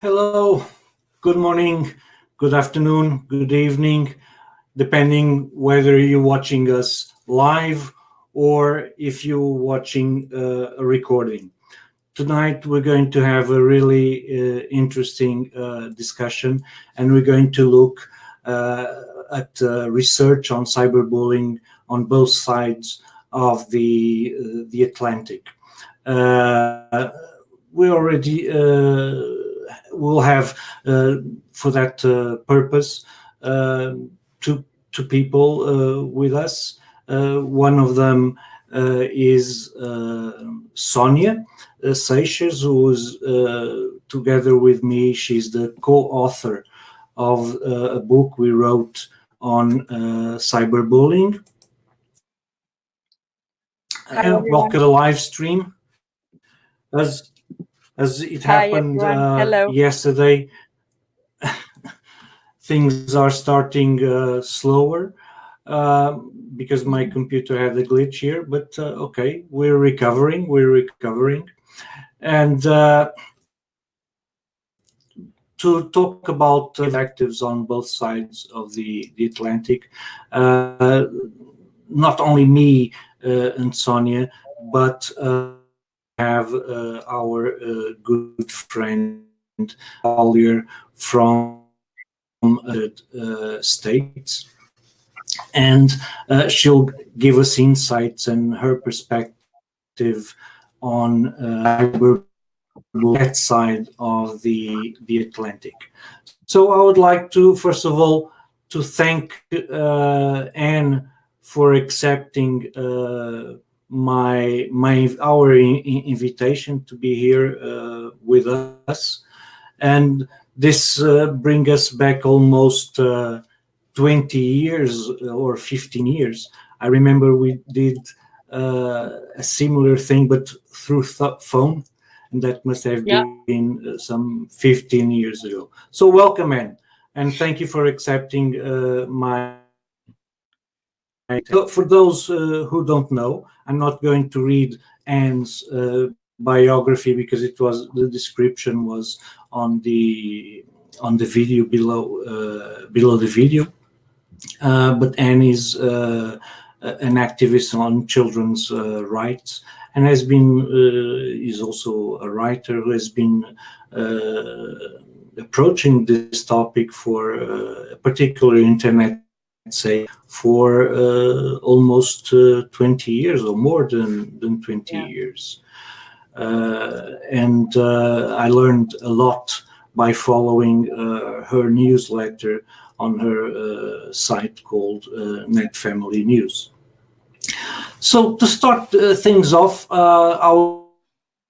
Hello, good morning, good afternoon, good evening, depending whether you're watching us live or if you're watching a recording. Tonight we're going to have a really interesting discussion, and we're going to look at research on cyberbullying on both sides of the Atlantic. We already will have, for that purpose, two people with us. One of them is Sónia Seixas, who is together with me. She's the co-author of a book we wrote on cyberbullying. Welcome to the live stream. As it happened yesterday, things are starting slower because my computer had a glitch here, but okay, we're recovering. And to talk about perspectives on both sides of the Atlantic, not only me and Sonia, but have our good friend Collier from States, and she'll give us insights and her perspective on that side of the Atlantic. So I would like to, first of all, to thank Anne for accepting our invitation to be here with us, and this brings us back almost 20 years or 15 years. I remember we did a similar thing, but through phone, and that must have been some 15 years ago. So welcome, Anne, and thank you for accepting my. For those who don't know, I'm not going to read Anne's biography because the description was on the video below the video. But Anne is an activist on children's rights, and is also a writer who has been approaching this topic for a particular internet for almost 20 years or more than 20 years. And I learned a lot by following her newsletter on her site called Net Family News. So to start things off, I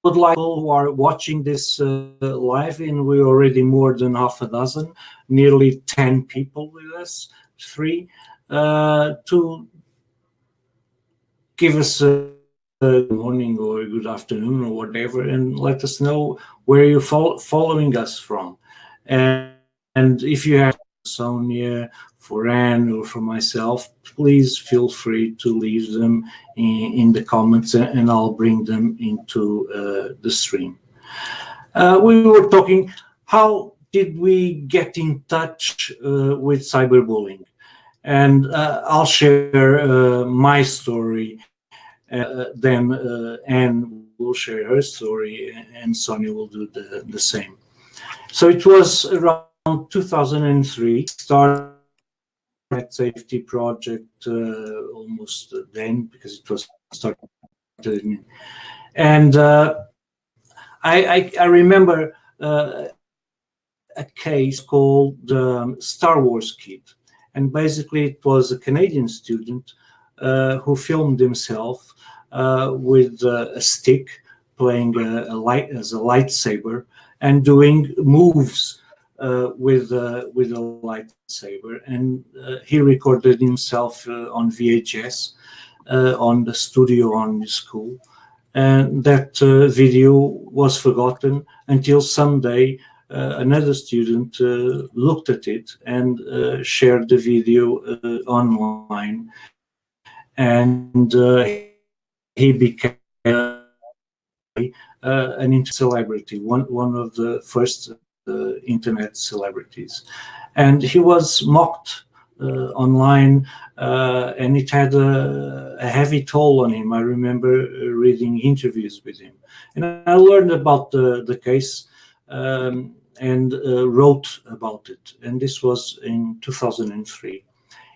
would like people who are watching this live, and we're already more than half a dozen, nearly 10 people with us, to give us a good morning or a good afternoon or whatever, and let us know where you're following us from. And if you have Sonia, for Anne, or for myself, please feel free to leave them in the comments, and I'll bring them into the stream. We were talking, how did we get in touch with cyberbullying? And I'll share my story. Then Anne will share her story, and Sonia will do the same. So it was around 2003, started that safety project almost then, because it was started. And I remember a case called Star Wars Kid. And basically it was a Canadian student who filmed himself with a stick, playing as a lightsaber and doing moves with a lightsaber. And he recorded himself on VHS on the studio on the school. And that video was forgotten until someday another student looked at it and shared the video online, and he became an internet celebrity, one of the first internet celebrities. And he was mocked online, and it had a heavy toll on him. I remember reading interviews with him. And I learned about the case and wrote about it. And this was in 2003.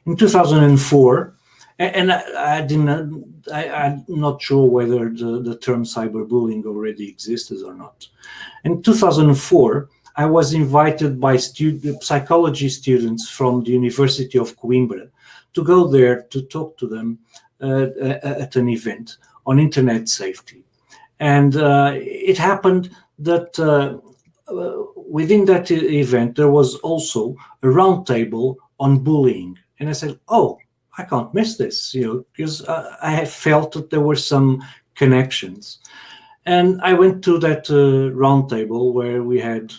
In 2004, and I'm not sure whether the term cyberbullying already existed or not. In 2004, I was invited by psychology students from the University of Coimbra to go there to talk to them at an event on internet safety. And it happened that within that event, there was also a roundtable on bullying. And I said, oh, I can't miss this, because I had felt that there were some connections. And I went to that roundtable where we had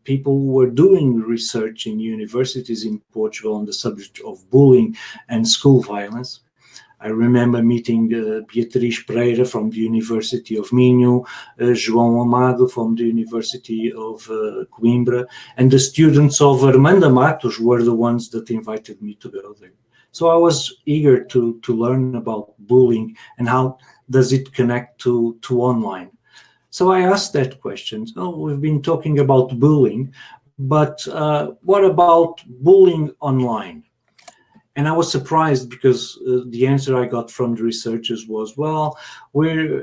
people who were doing research in universities in Portugal on the subject of bullying and school violence. I remember meeting Beatriz Pereira from the University of Minho, João Amado from the University of Coimbra, and the students of Armanda Matos were the ones that invited me to go there. So I was eager to learn about bullying and how does it connect to online. So I asked that question. Oh, we've been talking about bullying, but what about bullying online? And I was surprised because the answer I got from the researchers was, well, we're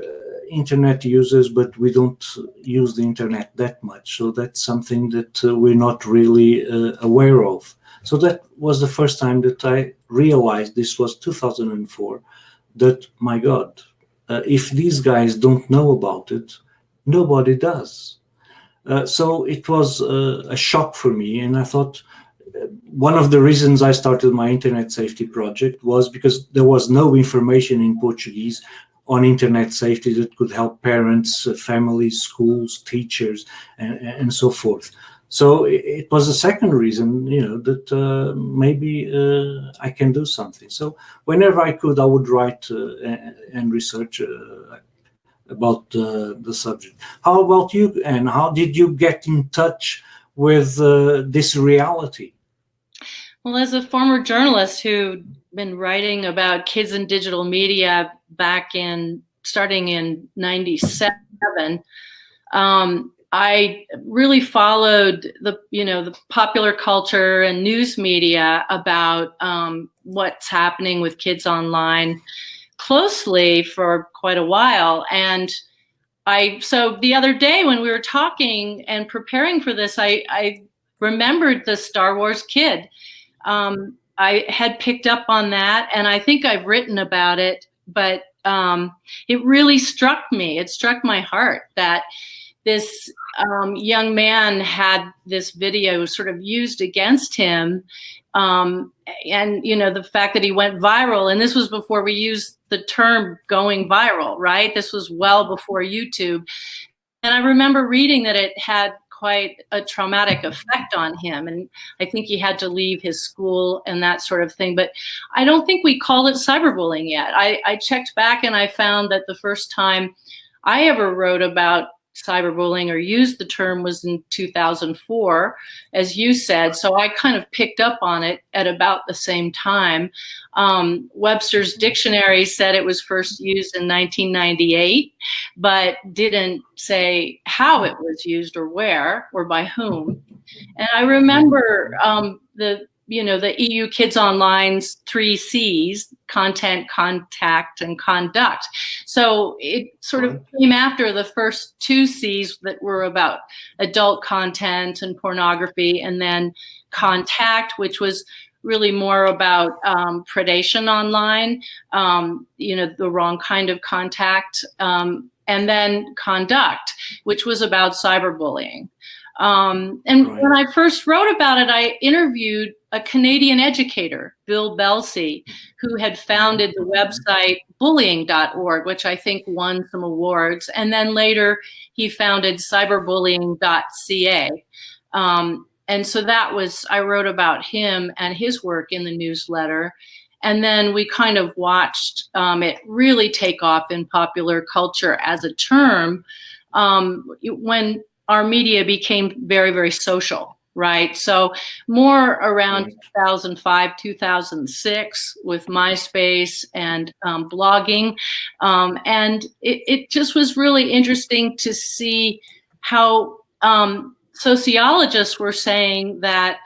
internet users, but we don't use the internet that much. So that's something that we're not really aware of. So that was the first time that I realized, this was 2004, that, my God, if these guys don't know about it, nobody does. So it was a shock for me. And I thought, one of the reasons I started my internet safety project was because there was no information in Portuguese on internet safety that could help parents, families, schools, teachers, and so forth. So it was a second reason, that maybe I can do something. So whenever I could, I would write and research about the subject. How about you, Anne? How did you get in touch with this reality? Well, as a former journalist who'd been writing about kids and digital media starting in 97, I really followed the popular culture and news media about what's happening with kids online closely for quite a while. And so the other day when we were talking and preparing for this, I remembered the Star Wars kid. I had picked up on that, and I think I've written about it, but it really struck me. It struck my heart that this young man had this video sort of used against him. And, the fact that he went viral, and this was before we used the term going viral, right? This was well before YouTube. And I remember reading that it had quite a traumatic effect on him. And I think he had to leave his school and that sort of thing. But I don't think we called it cyberbullying yet. I checked back and I found that the first time I ever wrote about cyberbullying or used the term was in 2004, as you said. So I kind of picked up on it at about the same time. Webster's dictionary said it was first used in 1998, but didn't say how it was used or where or by whom. And I remember the EU Kids Online's 3 C's, content, contact, and conduct. So it sort of came after the first 2 C's that were about adult content and pornography, and then contact, which was really more about predation online, the wrong kind of contact, and then conduct, which was about cyberbullying. And when I first wrote about it, I interviewed a Canadian educator, Bill Belsey, who had founded the website bullying.org, which I think won some awards. And then later he founded Cyberbullying.ca. And so I wrote about him and his work in the newsletter. And then we kind of watched it really take off in popular culture as a term when our media became very, very social, right? So more around 2005, 2006 with MySpace and blogging. And it just was really interesting to see how sociologists were saying that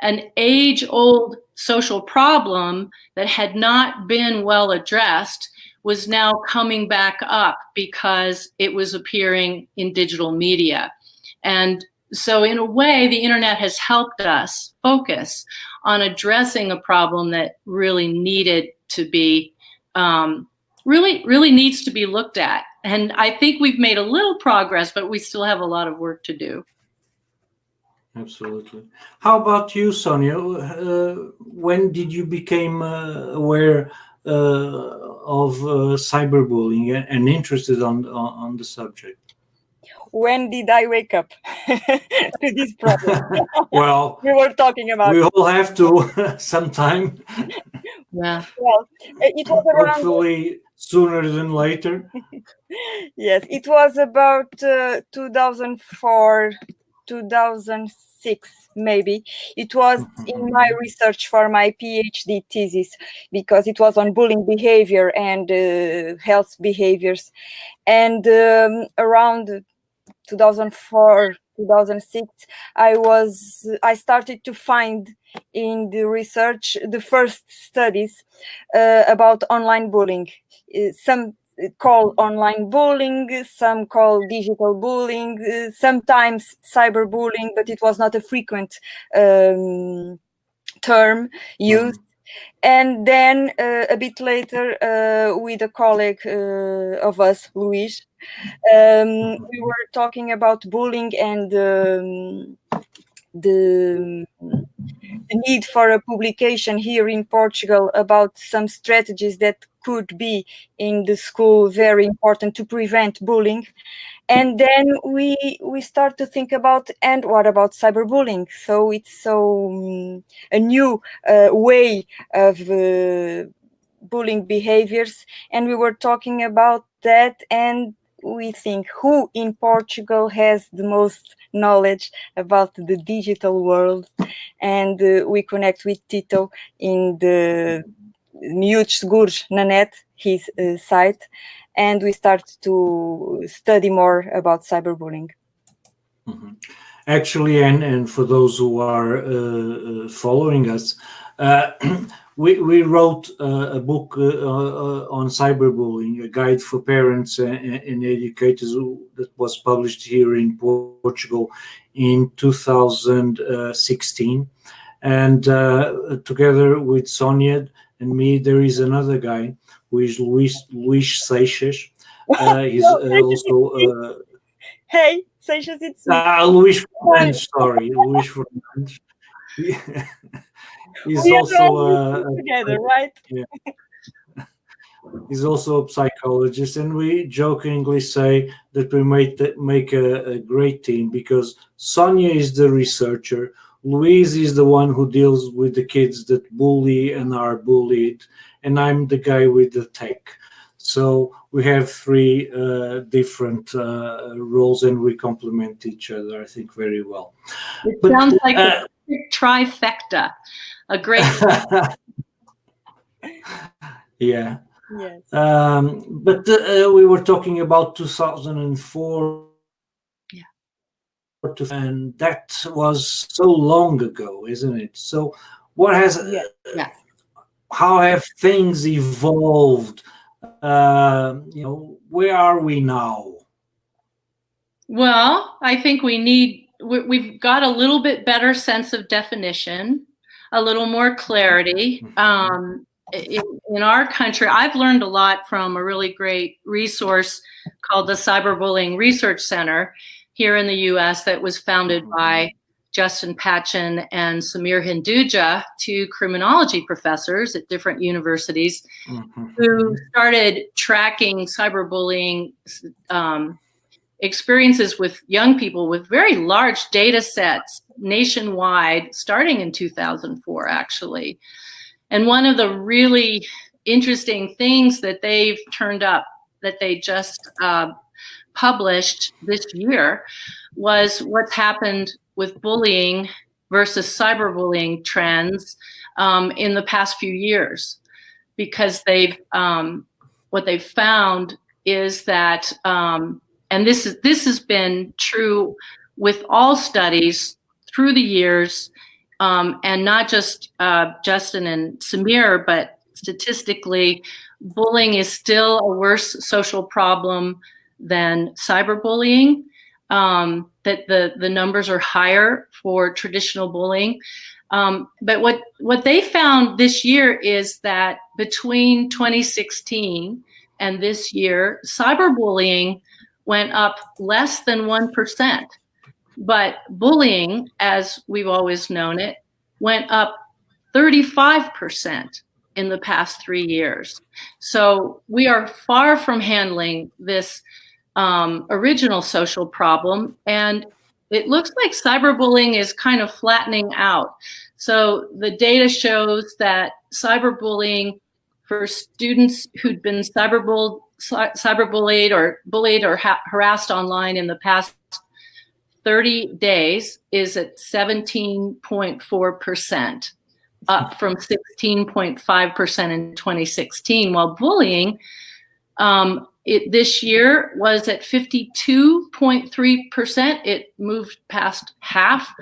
an age-old social problem that had not been well addressed was now coming back up because it was appearing in digital media. And so in a way, the internet has helped us focus on addressing a problem that really needed to be, really needs to be looked at. And I think we've made a little progress, but we still have a lot of work to do. Absolutely. How about you, Sonia? When did you become aware of cyberbullying and interested on the subject? When did I wake up to this problem? Well, we were talking about. We all have to sometime. Yeah. Well, it was around. Hopefully sooner than later. Yes, it was about 2004, 2006, maybe. It was in my research for my PhD thesis, because it was on bullying behavior and health behaviors. And around 2004, 2006, I started to find in the research the first studies about online bullying. Some call online bullying, some call digital bullying, sometimes cyberbullying, but it was not a frequent term used. And then a bit later, with a colleague of us, Luis, we were talking about bullying and the need for a publication here in Portugal about some strategies that could be in the school very important to prevent bullying. And then we start to think about, and what about cyberbullying? So it's a new way of bullying behaviors, and we were talking about that, and we think, who in Portugal has the most knowledge about the digital world? And we connect with Tito in the Miúdos Seguros na Net, his site, and we start to study more about cyberbullying. Mm-hmm. Actually, and for those who are following us, we wrote a book on cyberbullying, a guide for parents and educators, that was published here in Portugal in 2016. And together with Sonia and me, there is another guy who is Luis Seixas. He's also... Hey, Seixas, it's me. Luis Fernandes, sorry. Luis Fernandes. He's we also together, right? Yeah. He's also a psychologist, and we jokingly say that we make a great team, because Sonia is the researcher, Luis is the one who deals with the kids that bully and are bullied, and I'm the guy with the tech. So we have three different roles, and we complement each other, I think, very well. It sounds like a trifecta, a great. Yeah. Yes. But we were talking about 2004. Yeah. And that was so long ago, isn't it? So what has... Yeah. How have things evolved? Where are we now? Well, I think we've got a little bit better sense of definition, a little more clarity. In our country, I've learned a lot from a really great resource called the Cyberbullying Research Center here in the US that was founded by Justin Patchen and Samir Hinduja, two criminology professors at different universities, who started tracking cyberbullying experiences with young people with very large data sets nationwide, starting in 2004, actually. And one of the really interesting things that they've turned up, that they just published this year, was what's happened with bullying versus cyberbullying trends in the past few years, because what they've found is that, and this has been true with all studies through the years, and not just Justin and Samir, but statistically, bullying is still a worse social problem than cyberbullying. That the numbers are higher for traditional bullying. But what they found this year is that between 2016 and this year, cyberbullying went up less than 1%. But bullying, as we've always known it, went up 35% in the past 3 years. So we are far from handling this original social problem, and it looks like cyberbullying is kind of flattening out. So the data shows that cyberbullying for students who'd been cyberbullied or bullied or harassed online in the past 30 days is at 17.4%, up from 16.5% in 2016, while bullying this year was at 52.3%. It moved past half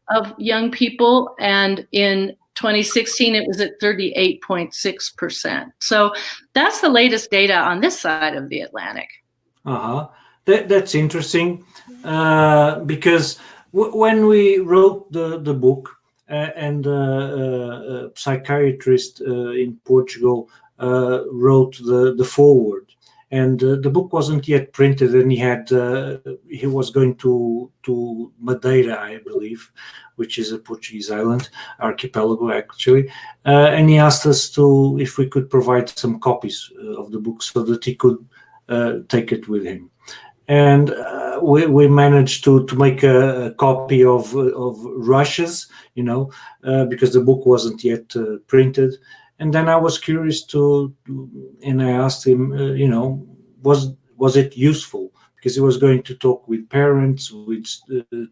of young people, and in 2016 it was at 38.6%. So that's the latest data on this side of the Atlantic. That's interesting, because when we wrote the book, and a psychiatrist in Portugal wrote the foreword, and the book wasn't yet printed, and he was going to Madeira, I believe, which is a Portuguese island, archipelago actually, and he asked us if we could provide some copies of the book so that he could take it with him. And we managed to make a copy of Russia's, because the book wasn't yet printed. And then I was curious and I asked him, was it useful? Because he was going to talk with parents, with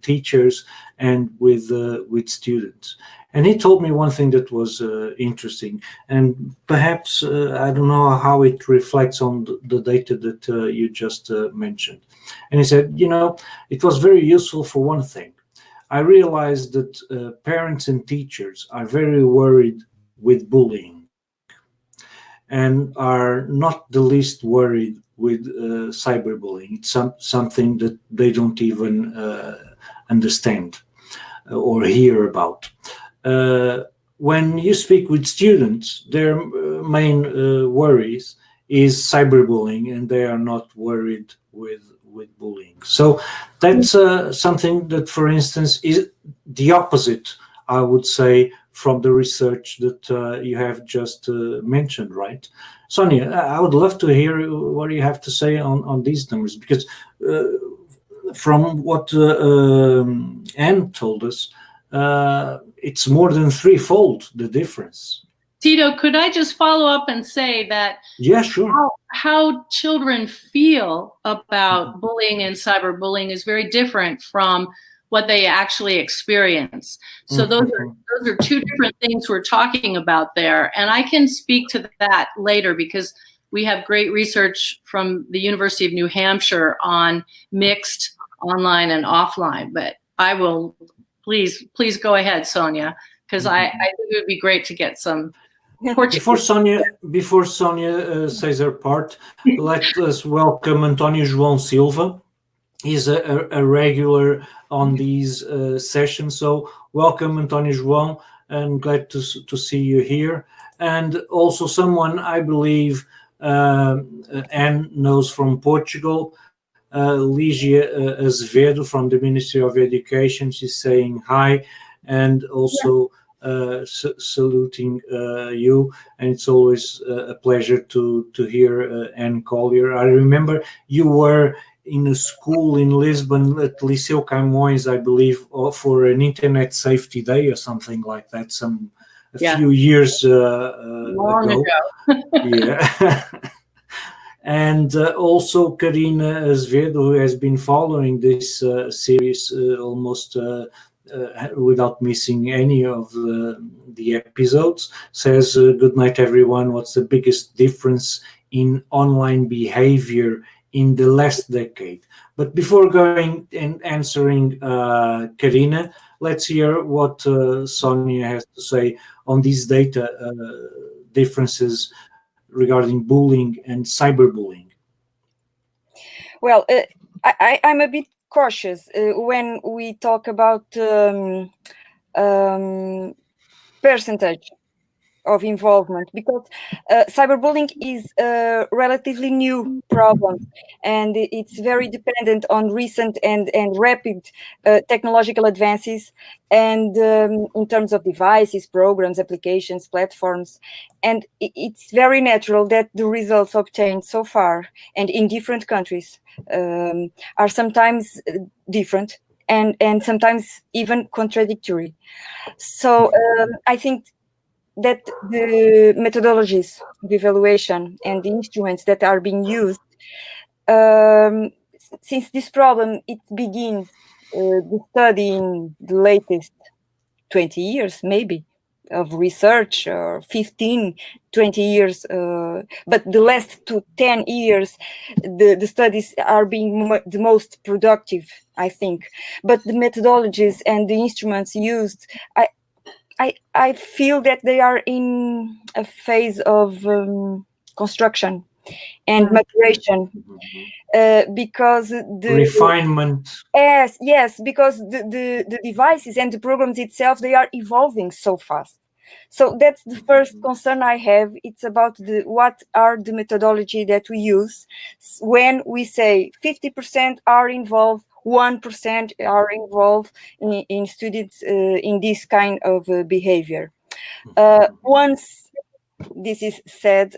teachers, and with students. And he told me one thing that was interesting, and perhaps I don't know how it reflects on the data that you just mentioned. And he said, it was very useful for one thing. I realized that parents and teachers are very worried with bullying, and are not the least worried with cyberbullying. It's something that they don't even understand or hear about. When you speak with students, their main worries is cyberbullying, and they are not worried with bullying. So that's something that, for instance, is the opposite, I would say, from the research that you have just mentioned, right? Sonia, I would love to hear what you have to say on these numbers, because from what Anne told us, it's more than threefold the difference. Tito, could I just follow up and say that? Yeah, sure. How children feel about bullying and cyberbullying is very different from what they actually experience. So those are two different things we're talking about there. And I can speak to that later, because we have great research from the University of New Hampshire on mixed online and offline. But I will, please go ahead, Sonia, because I think it would be great to get some Portuguese. Before Sonia says her part, let us welcome António João Silva. He's a regular on these sessions. So welcome, António João, and glad to see you here. And also someone I believe Anne knows from Portugal, Lígia Azevedo from the Ministry of Education. She's saying hi, and also saluting you. And it's always a pleasure to hear Anne Collier. I remember you were in a school in Lisbon at Liceu Camões, I believe, for an Internet Safety Day or something like that, a few years long ago. Yeah. And also Karina Azevedo, who has been following this series almost without missing any of the episodes, says, good night everyone, what's the biggest difference in online behavior in the last decade? But before going and answering Karina, let's hear what Sonia has to say on these data differences regarding bullying and cyberbullying. Well, I'm a bit cautious when we talk about percentage of involvement, because cyberbullying is a relatively new problem, and it's very dependent on recent and rapid technological advances, and in terms of devices, programs, applications, platforms, and it's very natural that the results obtained so far and in different countries are sometimes different and sometimes even contradictory. So I think that the methodologies of evaluation and the instruments that are being used, since this problem, it begins the study in the latest 20 years, maybe, of research, or 15, 20 years, but the last 10 years, the studies are being the most productive, I think. But the methodologies and the instruments used, I feel that they are in a phase of construction and maturation, because the refinement. Yes, because the devices and the programs itself, they are evolving so fast. So that's the first concern I have. It's about what are the methodology that we use when we say 50% are involved, 1% are involved in students in this kind of behavior. Once this is said,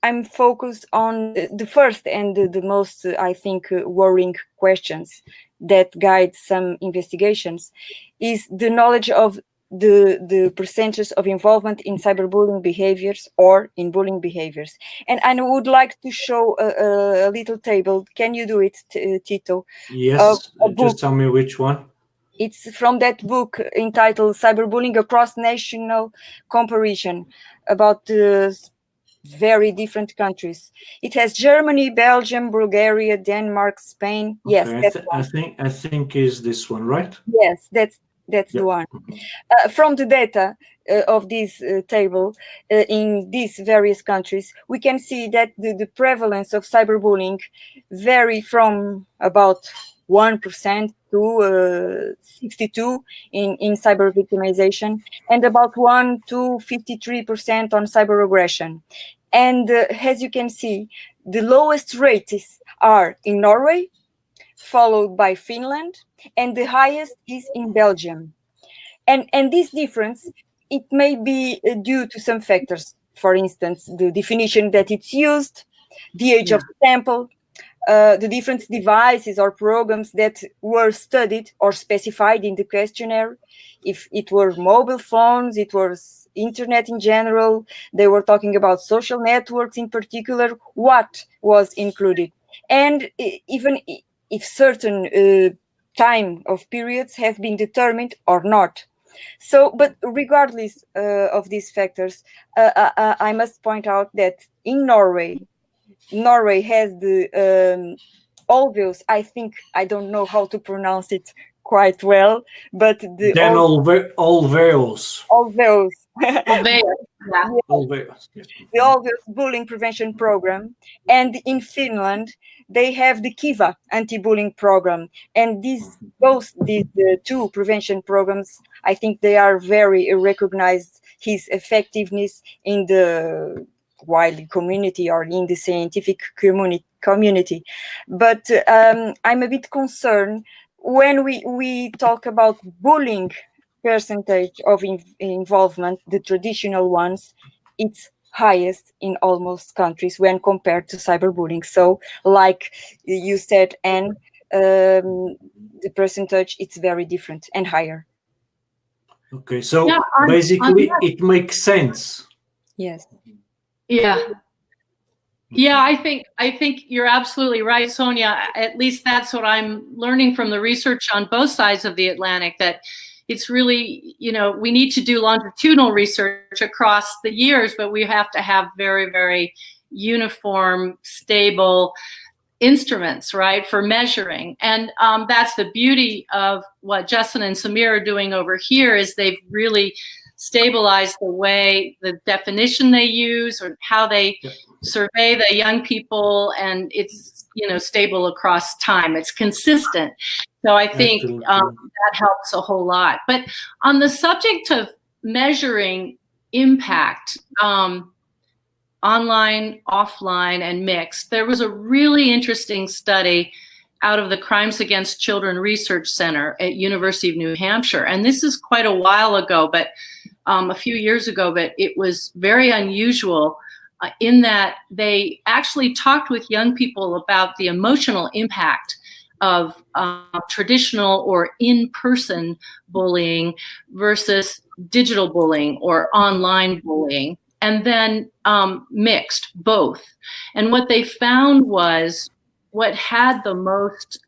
I'm focused on the first and the most, I think, worrying questions that guide some investigations, is the knowledge of the percentage of involvement in cyberbullying behaviors or in bullying behaviors. And I would like to show a little table. Can you do it, Tito? Yes, just tell me which one. It's from that book entitled Cyberbullying Across National Comparison, about the very different countries. It has Germany, Belgium, Bulgaria, Denmark, Spain. Yes, okay, that's I think is this one, right? Yes, that's the one. From the data of this table in these various countries, we can see that the prevalence of cyberbullying vary from about 1% to 62 in cyber victimization, and about 1 to 53% on cyber aggression. And as you can see, the lowest rates are in Norway, followed by Finland, and the highest is in Belgium. And this difference, it may be due to some factors. For instance, the definition that it's used, the age of the sample, the different devices or programs that were studied or specified in the questionnaire. If it were mobile phones, it was internet in general, they were talking about social networks in particular, what was included. And even if certain time of periods have been determined or not. So, but regardless of these factors, I must point out that in Norway has the alveus. I think, I don't know how to pronounce it quite well, but the alveus. Alveus. Alveus. The Alveus bullying prevention program. And in Finland, they have the Kiva anti-bullying program. And these two prevention programs, I think they are very recognized, his effectiveness in the wider community or in the scientific community. But I'm a bit concerned when we talk about bullying percentage of involvement, the traditional ones, it's highest in almost countries when compared to cyberbullying. So, like you said, and the percentage, it's very different and higher. Okay, so basically it makes sense. Yes. Yeah. Yeah, I think you're absolutely right, Sonia. At least that's what I'm learning from the research on both sides of the Atlantic, that it's really, we need to do longitudinal research across the years, but we have to have very, very uniform, stable instruments, right, for measuring. And that's the beauty of what Justin and Samir are doing over here, is they've really stabilized the definition they use or how they survey the young people, and it's stable across time. It's consistent. So I think that helps a whole lot. But on the subject of measuring impact, online, offline, and mixed, there was a really interesting study out of the Crimes Against Children Research Center at University of New Hampshire. And this is quite a while ago, but a few years ago, but it was very unusual in that they actually talked with young people about the emotional impact of traditional or in-person bullying versus digital bullying or online bullying, and then mixed both. And what they found was what had the most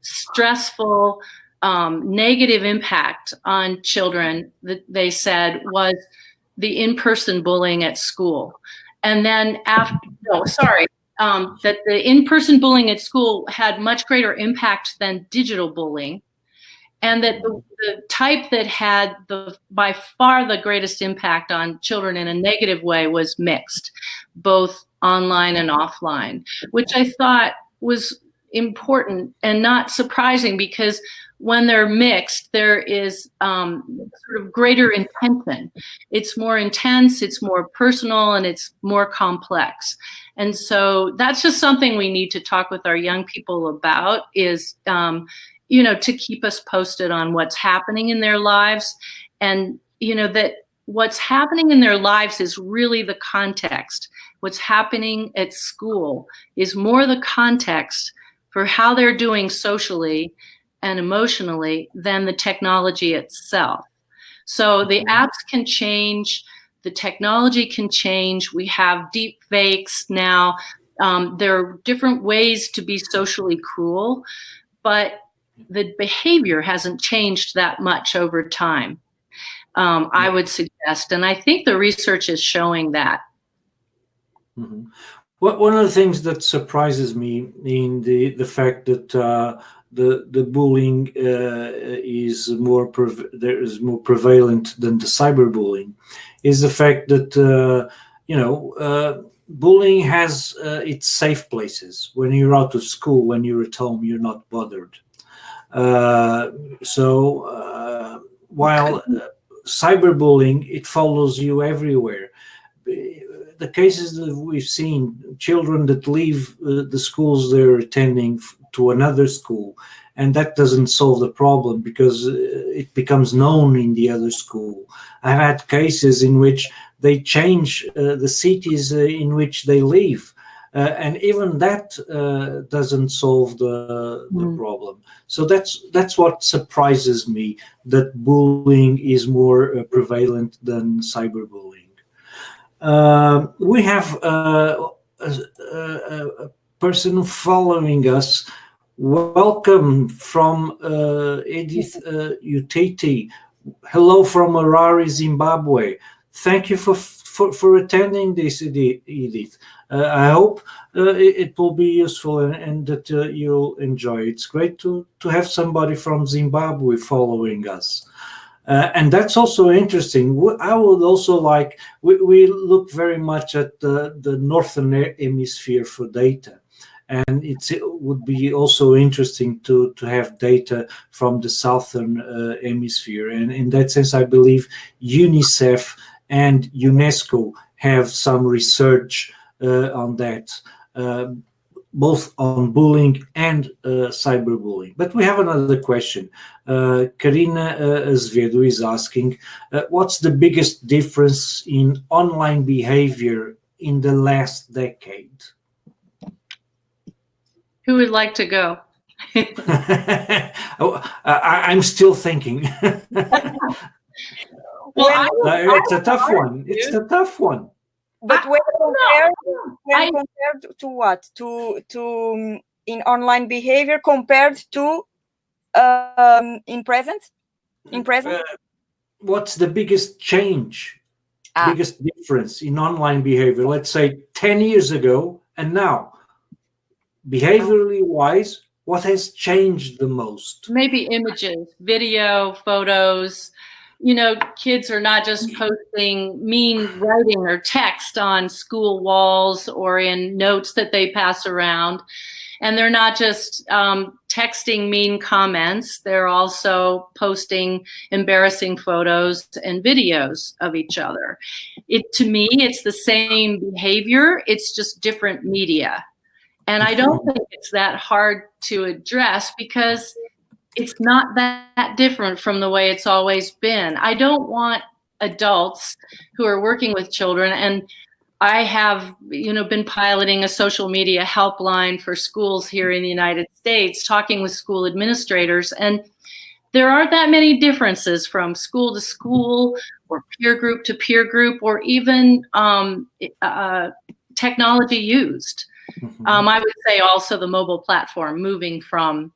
stressful, negative impact on children, they said, was the in-person bullying at school. And then that the in-person bullying at school had much greater impact than digital bullying. And that the type that had by far the greatest impact on children in a negative way was mixed, both online and offline, which I thought was important and not surprising, because when they're mixed, there is sort of greater intention. It's more intense, it's more personal, and it's more complex. And so that's just something we need to talk with our young people about, is to keep us posted on what's happening in their lives, and that what's happening in their lives is really the context. What's happening at school is more the context for how they're doing socially and emotionally than the technology itself. So the apps can change, the technology can change. We have deep fakes now. There are different ways to be socially cruel, but the behavior hasn't changed that much over time, I would suggest. And I think the research is showing that. Mm-hmm. Well, one of the things that surprises me in the fact that the bullying is more prevalent than the cyberbullying is the fact that bullying has its safe places. When you're out of school, when you're at home, you're not bothered. While cyberbullying, it follows you everywhere. The cases that we've seen, children that leave the schools they're attending to another school, and that doesn't solve the problem because it becomes known in the other school. I've had cases in which they change the cities in which they live. And even that doesn't solve the problem. So that's what surprises me, that bullying is more prevalent than cyberbullying. We have a person following us. Welcome from Edith Utiti. Hello from Morais, Zimbabwe. Thank you for attending this, Edith. I hope it will be useful and that you'll enjoy. It's great to have somebody from Zimbabwe following us. And that's also interesting. I would also like, we look very much at the Northern Hemisphere for data. And it would be also interesting to have data from the Southern Hemisphere. And in that sense, I believe UNICEF and UNESCO have some research on that, both on bullying and cyberbullying. But we have another question. Karina Azevedo is asking, what's the biggest difference in online behavior in the last decade? Who would like to go? I'm still thinking. Well, it's a tough one. It's a tough one. But when compared to what? To in online behavior compared to in present? In present? What's the biggest change, biggest difference in online behavior? Let's say 10 years ago and now, behaviorally wise, what has changed the most? Maybe images, video, photos. You know, kids are not just posting mean writing or text on school walls or in notes that they pass around. And they're not just texting mean comments. They're also posting embarrassing photos and videos of each other. To me, it's the same behavior. It's just different media. And I don't think it's that hard to address because it's not that different from the way it's always been. I don't want adults who are working with children, and I have, been piloting a social media helpline for schools here in the United States, talking with school administrators, and there aren't that many differences from school to school or peer group to peer group or even technology used. I would say also the mobile platform moving from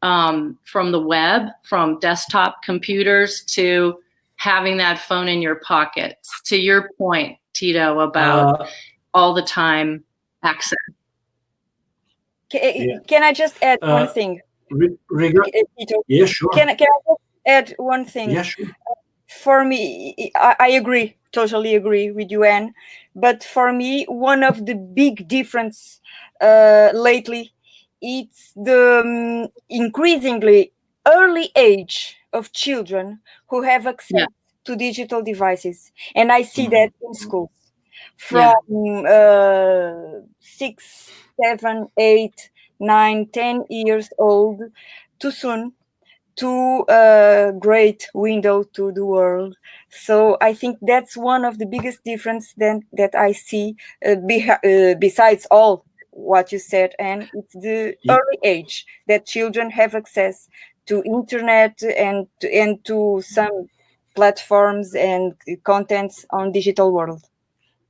the web, from desktop computers to having that phone in your pocket. To your point, Tito, about all the time access. Can I just add one thing? Tito? Yeah, sure. Can I just add one thing? Yeah, sure. For me, I agree, totally agree with you, Anne. But for me, one of the big difference lately, it's the increasingly early age of children who have access to digital devices. And I see that in schools from 6, 7, 8, 9, 10 years old too soon to a great window to the world. So I think that's one of the biggest difference that I see besides all what you said, and it's the early age that children have access to internet and to some platforms and contents on digital world.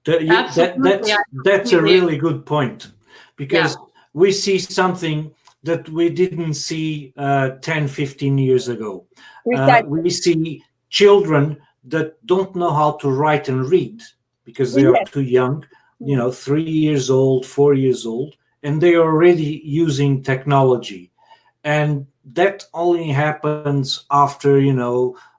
That's a really good point, because we see something that we didn't see 10, 15 years ago. We see children that don't know how to write and read because they are too young, 3 years old, 4 years old, and they are already using technology. And that only happens after,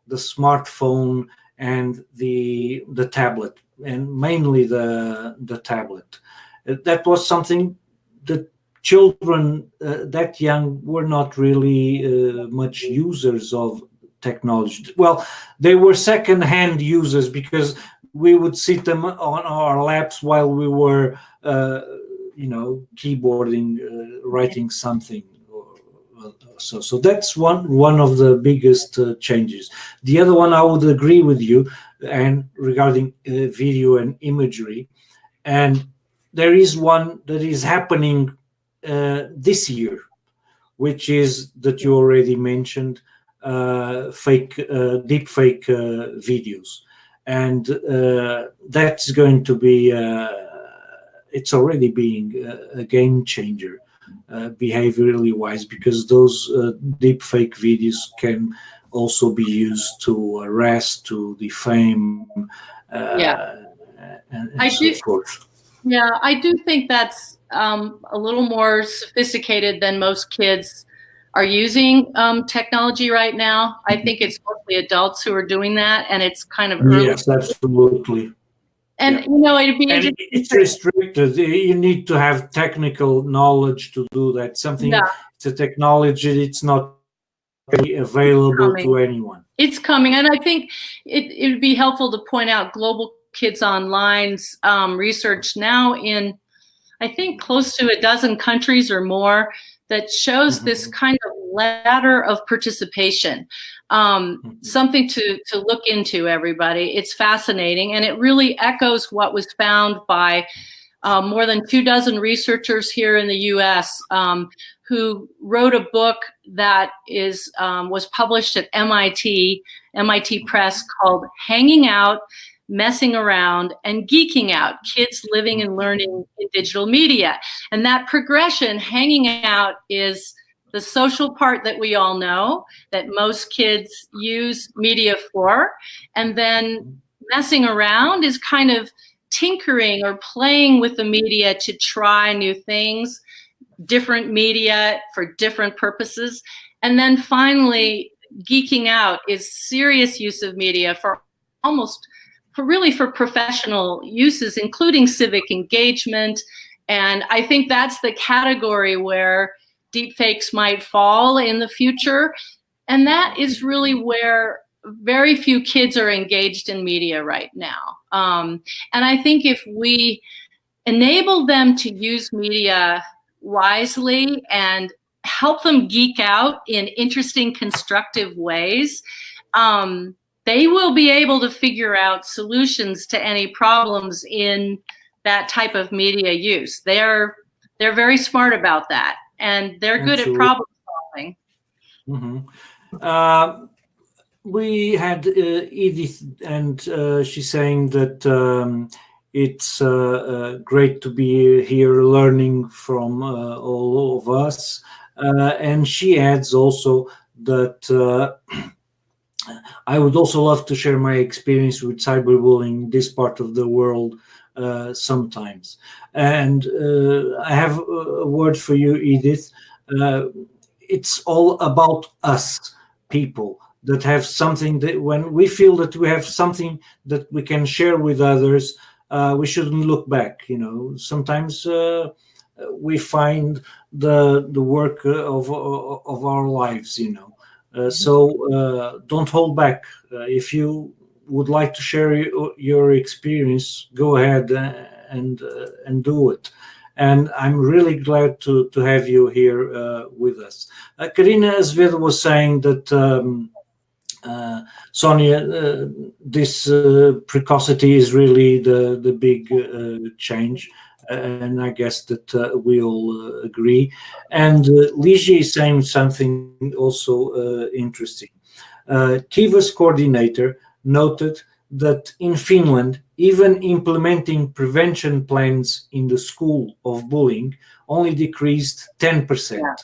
the smartphone and the tablet, and mainly the tablet. That was something that children that young were not really much users of technology. Well, they were second-hand users because we would sit them on our laps while we were, keyboarding, writing something. So that's one of the biggest changes. The other one, I would agree with you, and regarding video and imagery, and there is one that is happening this year, which is that you already mentioned, deep fake videos, and that's going to be it's already being a game changer behaviorally wise, because those deep fake videos can also be used to harass, to defame, and so forth. Yeah, I do think that's a little more sophisticated than most kids are using technology right now. I think it's mostly adults who are doing that, and it's kind of early. Yes, absolutely. And it'd be interesting. It's restricted. You need to have technical knowledge to do that. It's a technology. It's not available to anyone. It's coming, and I think it would be helpful to point out Global Kids Online's research now in, I think, close to a dozen countries or more, that shows this kind of ladder of participation. Something to look into, everybody. It's fascinating, and it really echoes what was found by more than 24 researchers here in the U.S. Who wrote a book that was published at MIT Press, called "Hanging Out: messing around, and geeking out, kids living and learning in digital media. And that progression, hanging out, is the social part that we all know that most kids use media for. And then messing around is kind of tinkering or playing with the media to try new things, different media for different purposes. And then finally, geeking out is serious use of media for professional uses, including civic engagement. And I think that's the category where deepfakes might fall in the future. And that is really where very few kids are engaged in media right now. And I think if we enable them to use media wisely and help them geek out in interesting, constructive ways, they will be able to figure out solutions to any problems in that type of media use. They're very smart about that, and they're good at problem solving. Mm-hmm. We had Edith, and she's saying that it's great to be here learning from all of us. And she adds also that I would also love to share my experience with cyberbullying in this part of the world sometimes. And I have a word for you, Edith. It's all about us people that have something that when we feel that we have something that we can share with others, we shouldn't look back. You know, sometimes we find the work of our lives, you know. So don't hold back. If you would like to share your experience, go ahead and do it. And I'm really glad to have you here with us. Karina Azevedo was saying that Sonia, this precocity is really the big change. And I guess that we all agree. And Ligia is saying something also interesting. Kiva's coordinator noted that in Finland, even implementing prevention plans in the school of bullying only decreased 10%. Yeah.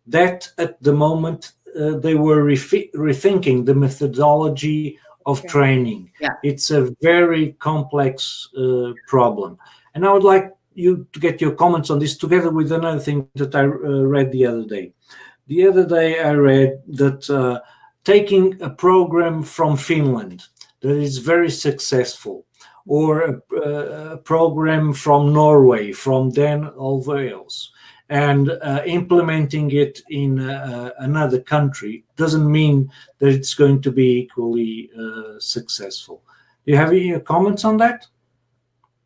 That at the moment, they were rethinking the methodology of training. Yeah. It's a very complex problem. And I would like you to get your comments on this together with another thing that I read the other day. The other day I read that taking a program from Finland that is very successful, or a program from Norway, from Dan or Wales, and implementing it in another country doesn't mean that it's going to be equally successful. Do you have any comments on that?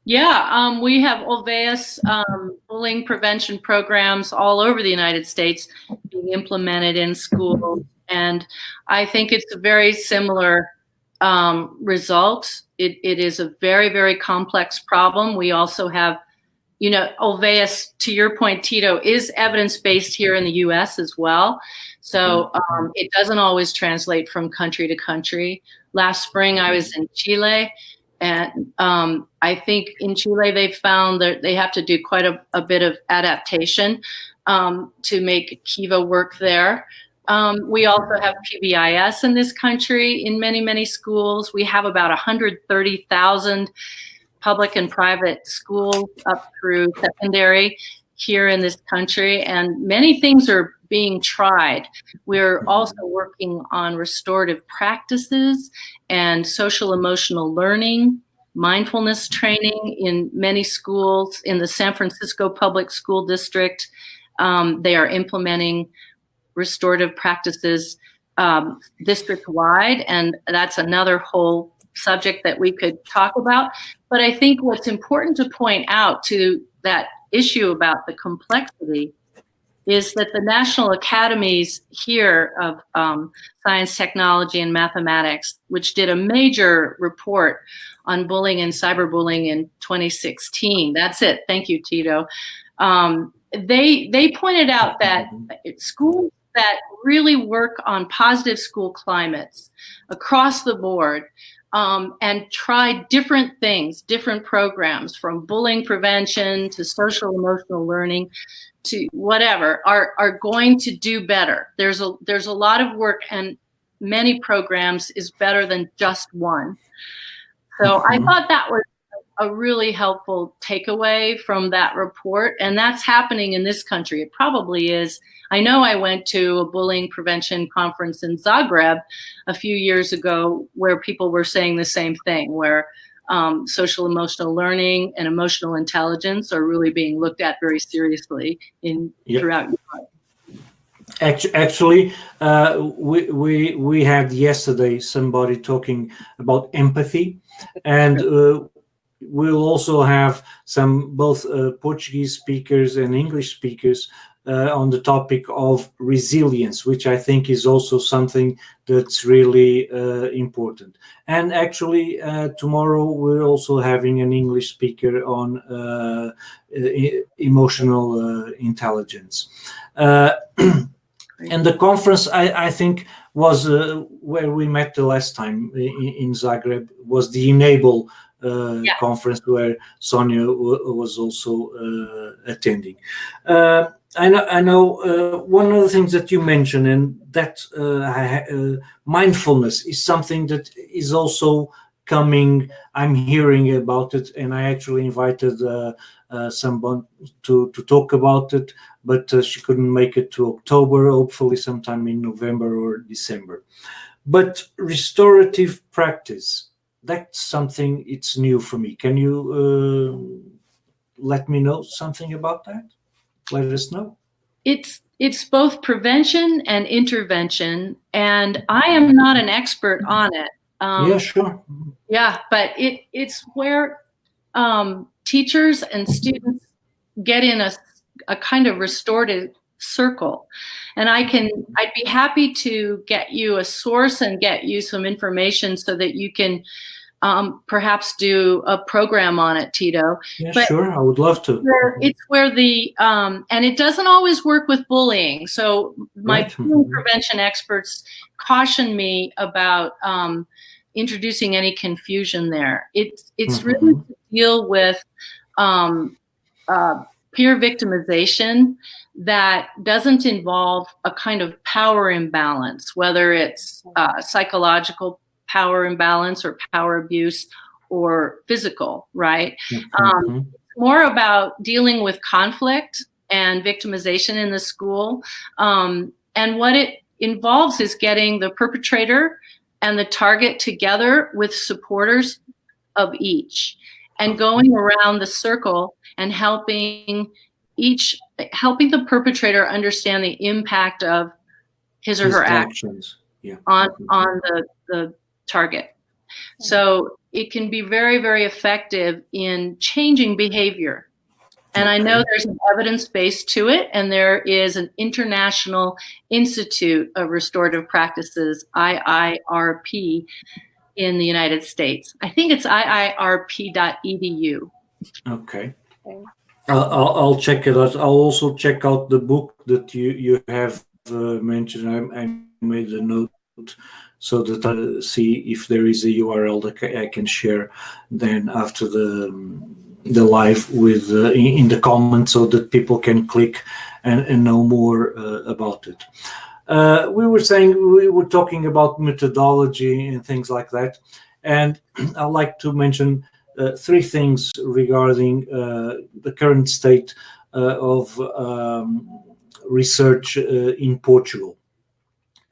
Yeah, we have Olveus bullying prevention programs all over the United States being implemented in schools, and I think it's a very similar result. It is a very, very complex problem. We also have, you know, Olveus, to your point, Tito, is evidence-based here in the US as well. So it doesn't always translate from country to country. Last spring, I was in Chile. And I think in Chile, they found that they have to do quite a bit of adaptation to make Kiva work there. We also have PBIS in this country in many, many schools. We have about 130,000 public and private schools up through secondary here in this country. And many things are being tried. We're also working on restorative practices and social emotional learning, mindfulness training in many schools. In the San Francisco Public School District, they are implementing restorative practices district-wide, and that's another whole subject that we could talk about. But I think what's important to point out to that issue about the complexity is that the national academies here of science, technology, and mathematics, which did a major report on bullying and cyberbullying in 2016. That's it. Thank you, Tito. They pointed out that schools that really work on positive school climates across the board, and try different things, different programs, from bullying prevention to social emotional learning to whatever, are going to do better. There's a lot of work, and many programs is better than just one. So I thought that was a really helpful takeaway from that report, and that's happening in this country. It probably is. I know I went to a bullying prevention conference in Zagreb a few years ago where people were saying the same thing, where social emotional learning and emotional intelligence are really being looked at very seriously throughout Europe. Actually, we had yesterday somebody talking about empathy, and we'll also have some both Portuguese speakers and English speakers on the topic of resilience, which I think is also something that's really important. And actually, tomorrow we're also having an English speaker on emotional intelligence. And the conference, I think, was where we met the last time in Zagreb, was the Enable conference where Sonia was also attending. I know one of the things that you mentioned, and that mindfulness is something that is also coming. I'm hearing about it, and I actually invited someone to talk about it, but she couldn't make it to October, hopefully sometime in November or December. But restorative practice, that's something, it's new for me. Can you let me know something about that? Let us know. It's both prevention and intervention, and I am not an expert on it. Yeah, sure. Yeah, but it's where teachers and students get in a kind of restorative circle. And I'd be happy to get you a source and get you some information so that you can perhaps do a program on it, Tito. Yeah, but sure, I would love to. It's where and it doesn't always work with bullying. So my bullying prevention experts caution me about introducing any confusion there. It's really to deal with peer victimization that doesn't involve a kind of power imbalance, whether it's psychological power imbalance or power abuse or physical, right? It's more about dealing with conflict and victimization in the school. And what it involves is getting the perpetrator and the target together with supporters of each, and going around the circle and helping the perpetrator understand the impact of his or her actions on the target. So it can be very, very effective in changing behavior. And I know there's an evidence base to it, and there is an International Institute of Restorative Practices, IIRP, in the United States. I think it's iirp.edu. Okay. I'll check it out. I'll also check out the book that you have mentioned. I made a note so that I see if there is a URL that I can share then after the live with in the comments, so that people can click and know more about it. We were talking about methodology and things like that, and I'd like to mention three things regarding the current state of research in Portugal.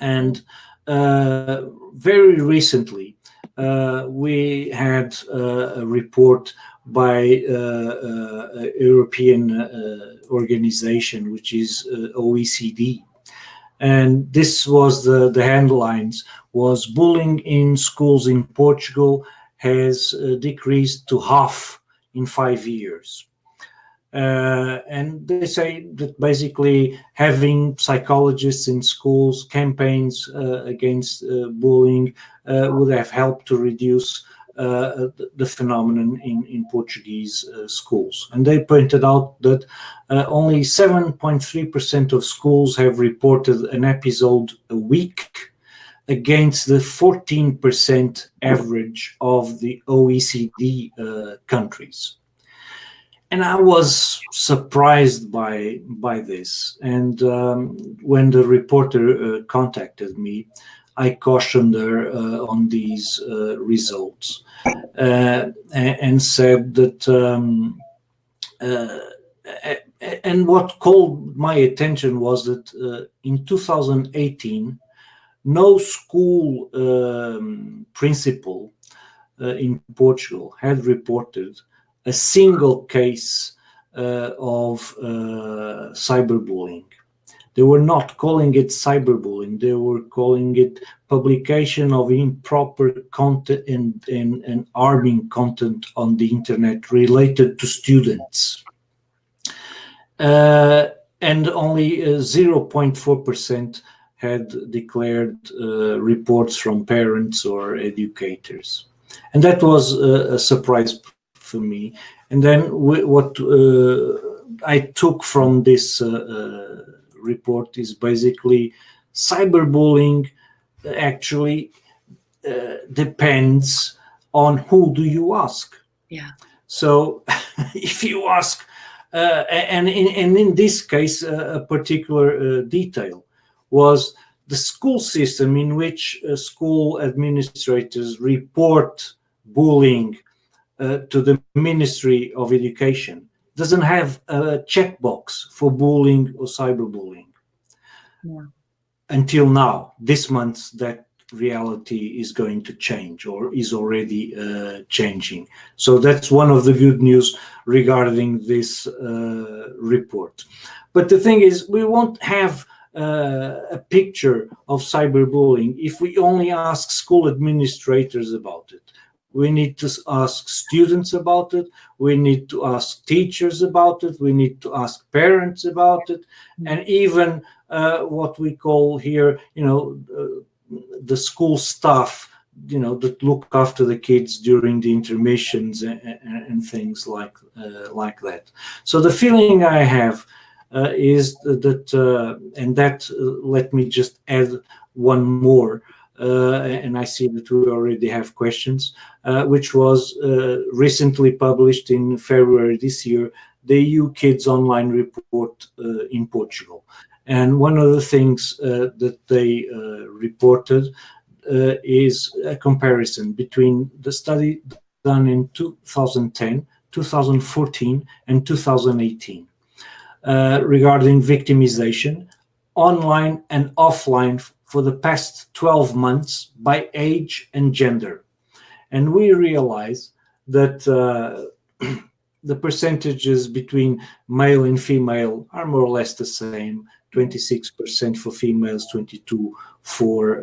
And very recently, we had a report by a European organization, which is OECD. And this was the headlines was bullying in schools in Portugal has decreased to half in 5 years. And they say that basically having psychologists in schools, campaigns against bullying would have helped to reduce the phenomenon in Portuguese schools. And they pointed out that only 7.3% of schools have reported an episode a week, against the 14% average of the OECD countries. And I was surprised by this. And when the reporter contacted me, I cautioned her on these results and said that, and what called my attention was that in 2018, no school principal in Portugal had reported a single case of cyberbullying. They were not calling it cyberbullying. They were calling it publication of improper content and harming content on the internet related to students. And only 0.4% had declared reports from parents or educators. And that was a surprise for me. And then what I took from this report is basically cyberbullying actually depends on who do you ask. Yeah. So if you ask, and in this case, a particular detail was the school system in which school administrators report bullying to the Ministry of Education doesn't have a checkbox for bullying or cyberbullying. Yeah. Until now, this month, that reality is going to change or is already changing. So that's one of the good news regarding this report. But the thing is, we won't have a picture of cyberbullying if we only ask school administrators about it. We need to ask students about it. We need to ask teachers about it. We need to ask parents about it. And even what we call here, the school staff, that look after the kids during the intermissions and things like that. So the feeling I have is that, and that let me just add one more, and I see that we already have questions, which was recently published in February this year, the EU Kids Online Report in Portugal. And one of the things that they reported is a comparison between the study done in 2010, 2014, and 2018 regarding victimization, online and offline for the past 12 months by age and gender. And we realize that the percentages between male and female are more or less the same, 26% for females, 22% for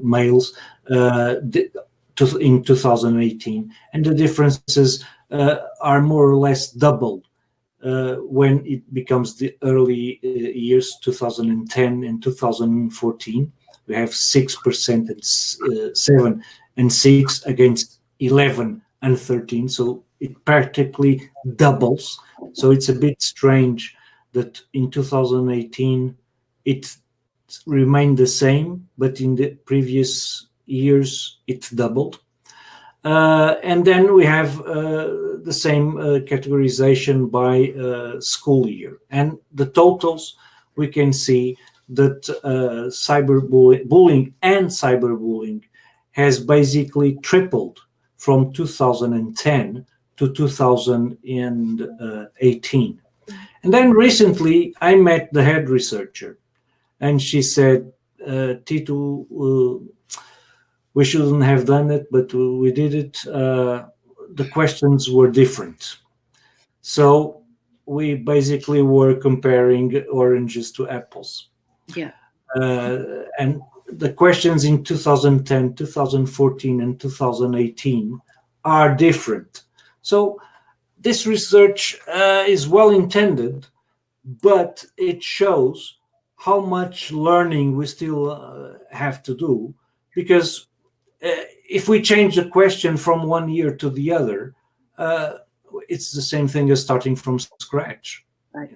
males in 2018. And the differences are more or less doubled when it becomes the early years, 2010 and 2014. We have 6% and 7 and 6 against 11 and 13. So it practically doubles. So it's a bit strange that in 2018 it remained the same, but in the previous years it doubled. And then we have the same categorization by school year. And the totals, we can see that cyberbullying and cyberbullying has basically tripled from 2010 to 2018. And then recently I met the head researcher, and she said, Tito, we shouldn't have done it, but we did it. The questions were different. So we basically were comparing oranges to apples. Yeah. And the questions in 2010, 2014, and 2018 are different. So this research is well intended, but it shows how much learning we still have to do, because if we change the question from one year to the other, it's the same thing as starting from scratch. Right.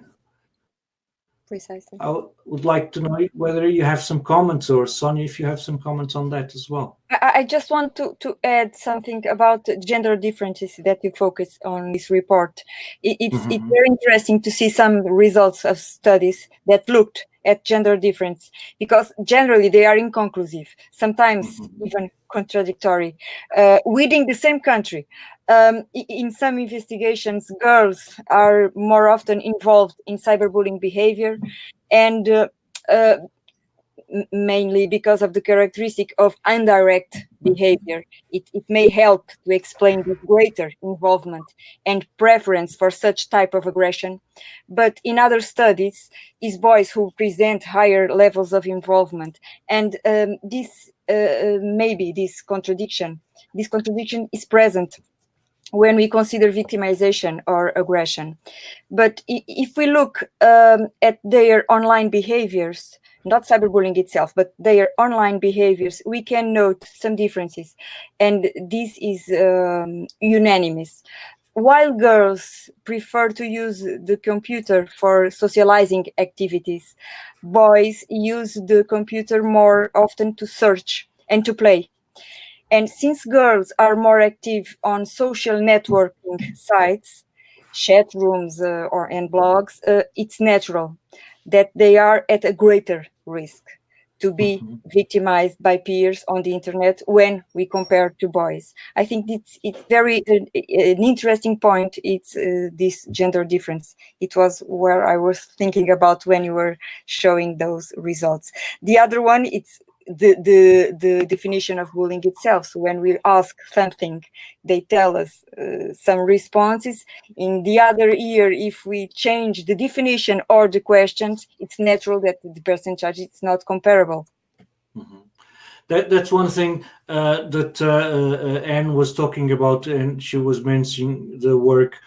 Precisely. I would like to know whether you have some comments, or Sonia, if you have some comments on that as well. I just want to add something about gender differences that you focus on this report. It's very interesting to see some results of studies that looked at gender difference, because generally they are inconclusive, sometimes even contradictory, within the same country. In some investigations, girls are more often involved in cyberbullying behavior, and mainly because of the characteristic of indirect behavior. It may help to explain this greater involvement and preference for such type of aggression. But in other studies, it's boys who present higher levels of involvement. And maybe this contradiction is present when we consider victimization or aggression. But if we look at their online behaviors, not cyberbullying itself, but their online behaviors, we can note some differences. And this is unanimous. While girls prefer to use the computer for socializing activities, boys use the computer more often to search and to play. And since girls are more active on social networking sites, chat rooms and blogs, it's natural that they are at a greater risk to be victimized by peers on the internet when we compare to boys. I think it's very an interesting point. It's this gender difference. It was where I was thinking about when you were showing those results. The other one, it's the definition of bullying itself. So when we ask something, they tell us some responses. In the other ear, if we change the definition or the questions, it's natural that the percentage is not comparable. That's one thing that Anne was talking about, and she was mentioning the work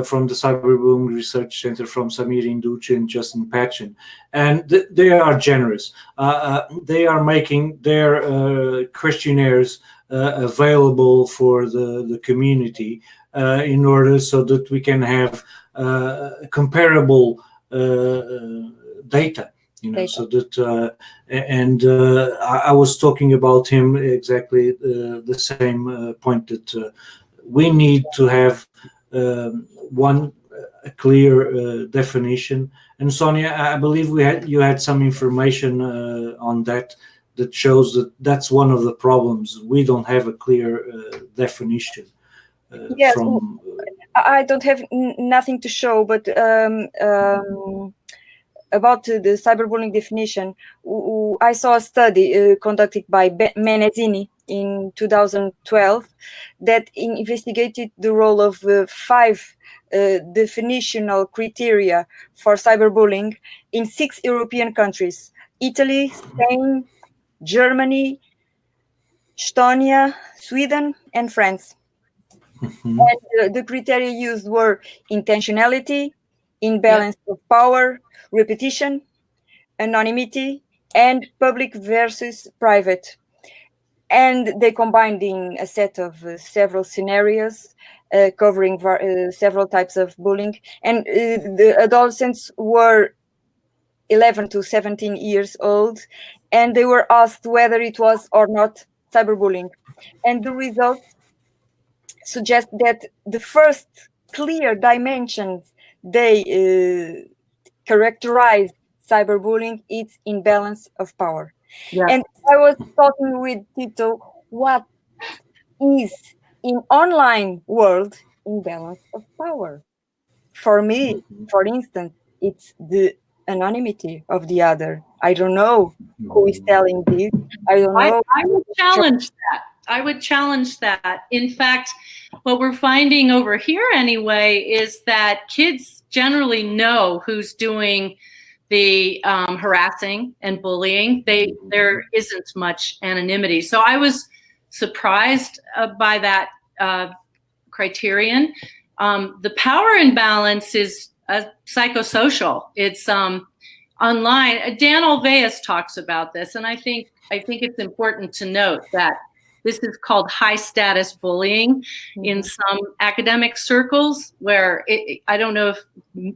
from the Cyberbullying Research Center from Samir Induce and Justin Patchen, and they are generous. They are making their questionnaires available for the community in order so that we can have comparable data. So that I was talking about him exactly the same point, that we need to have a clear definition. And Sonia, I believe you had some information on that shows that that's one of the problems. We don't have a clear definition. Yes, I don't have nothing to show, but about the cyberbullying definition, I saw a study conducted by Menezzini in 2012 that investigated the role of 5 definitional criteria for cyberbullying in 6 European countries: Italy, Spain, Germany, Estonia, Sweden, and France. And the criteria used were intentionality, imbalance of power, repetition, anonymity, and public versus private. And they combined in a set of several scenarios covering several types of bullying. And the adolescents were 11 to 17 years old, and they were asked whether it was or not cyberbullying. And the results suggest that the first clear dimensions they characterize cyberbullying is imbalance of power. Yeah. And I was talking with Tito, what is in online world imbalance of power? For me, for instance, it's the anonymity of the other. I don't know who is telling this. I don't know. I would challenge that. I would challenge that. In fact, what we're finding over here anyway is that kids generally know who's doing the harassing and bullying. There isn't much anonymity. So I was surprised by that criterion. The power imbalance is psychosocial. It's online. Dan Olveus talks about this, and I think it's important to note that This is called high status bullying in some academic circles where I don't know if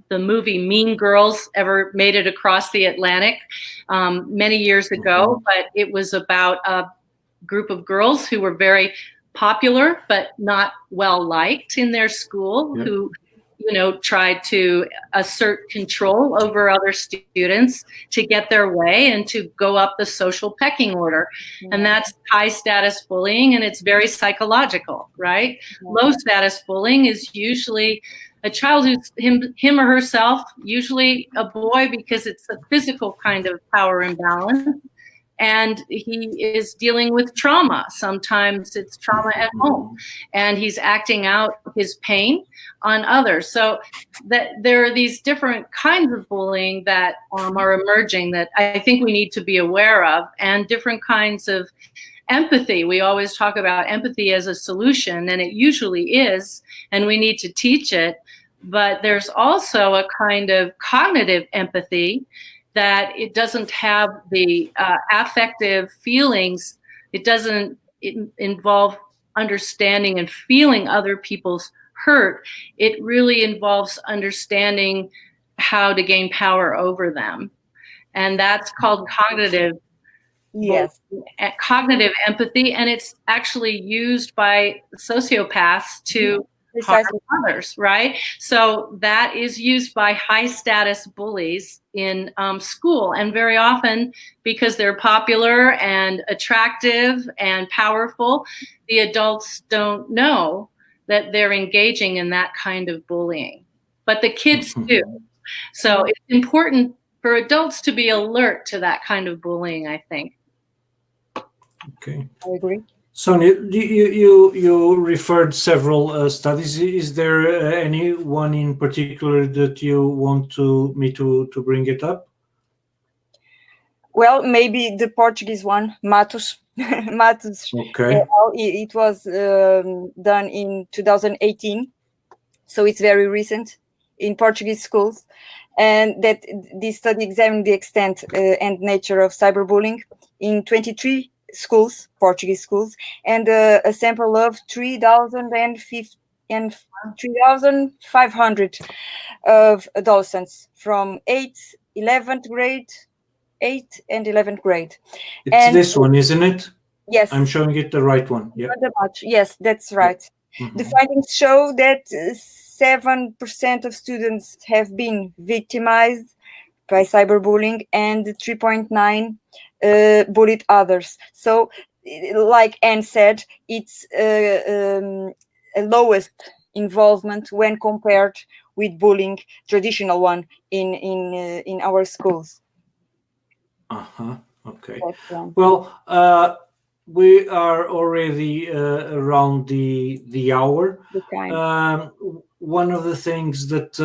the movie Mean Girls ever made it across the Atlantic many years ago, but it was about a group of girls who were very popular but not well liked in their school, who tried to assert control over other students to get their way and to go up the social pecking order. And that's high status bullying, and it's very psychological, right? Low status bullying is usually a child who's him or herself, usually a boy, because it's a physical kind of power imbalance. And he is dealing with trauma. Sometimes it's trauma at home, and he's acting out his pain on others. So that there are these different kinds of bullying that are emerging that I think we need to be aware of, and different kinds of empathy. We always talk about empathy as a solution, and it usually is, and we need to teach it. But there's also a kind of cognitive empathy that it doesn't have the affective feelings. It doesn't involve understanding and feeling other people's hurt. It really involves understanding how to gain power over them. And that's called cognitive cognitive empathy. And it's actually used by sociopaths to harm others, right? So that is used by high status bullies in school. And very often, because they're popular and attractive and powerful, the adults don't know that they're engaging in that kind of bullying. But the kids do. So it's important for adults to be alert to that kind of bullying, I think. Okay. I agree. Sonia, you referred several studies. Is there any one in particular that you want me to bring it up? Well, maybe the Portuguese one, Matos. Matos. Okay. It was done in 2018, so it's very recent in Portuguese schools, and that this study examined the extent and nature of cyberbullying in 23 schools, Portuguese schools, and a sample of 3,500 of adolescents from 8th, 11th grade, 8th and 11th grade. It's this one, isn't it? Yes. I'm showing it the right one. Yeah. Yes, that's right. The findings show that 7% of students have been victimized by cyberbullying, and 3.9 bullied others. So, like Anne said, it's a lowest involvement when compared with bullying, traditional one in our schools. Okay. Well, we are already around the hour. One of the things that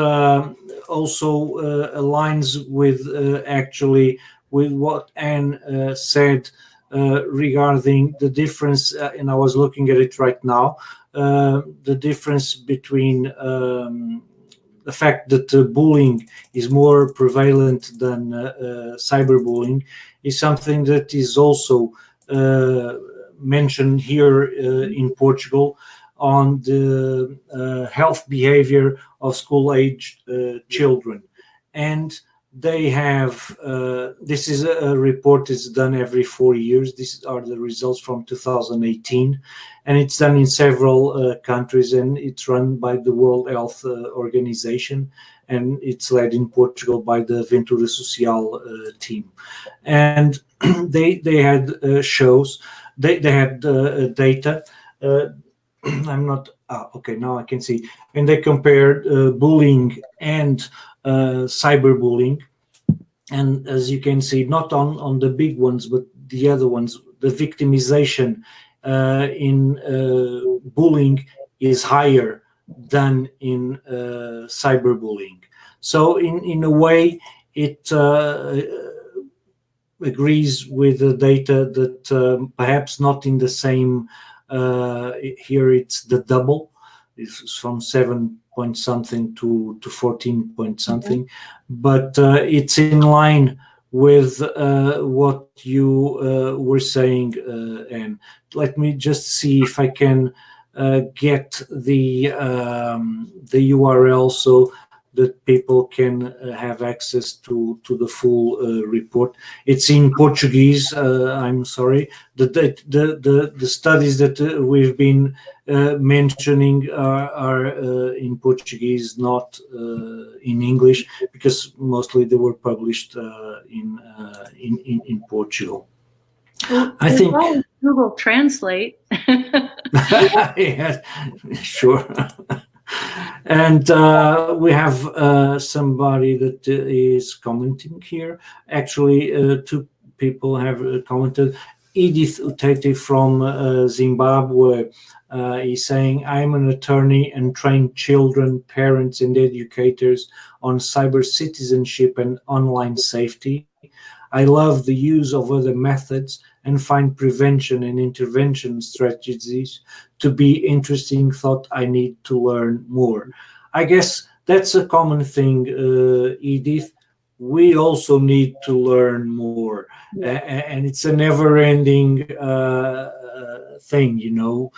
also aligns with actually with what Anne said regarding the difference, and I was looking at it right now, the difference between the fact that bullying is more prevalent than cyberbullying is something that is also mentioned here in Portugal on the health behavior of school-aged children. And they have, this is a report that's done every 4 years. These are the results from 2018. And it's done in several countries, and it's run by the World Health Organization. And it's led in Portugal by the Ventura Social team. And they had shows, they had data. I'm not, okay, now I can see. And they compared bullying and cyberbullying. And as you can see, not on the big ones, but the other ones, the victimization in bullying is higher than in cyberbullying. So in a way, it agrees with the data that perhaps not in the same, here it's the double, it's from 7 point something to 14 point something, but it's in line with what you were saying, and let me just see if I can get the URL so that people can have access to the full report. It's in Portuguese. I'm sorry. The studies that we've been mentioning are in Portuguese, not in English, because mostly they were published in Portugal. Well, I think Google Translate. yeah, sure. And we have somebody that is commenting here. Actually, two people have commented. Edith Utete from Zimbabwe is saying, I'm an attorney and train children, parents, and educators on cyber citizenship and online safety. I love the use of other methods and find prevention and intervention strategies to be interesting. Thought I need to learn more. I guess that's a common thing, Edith. We also need to learn more, and it's a never-ending thing, you know.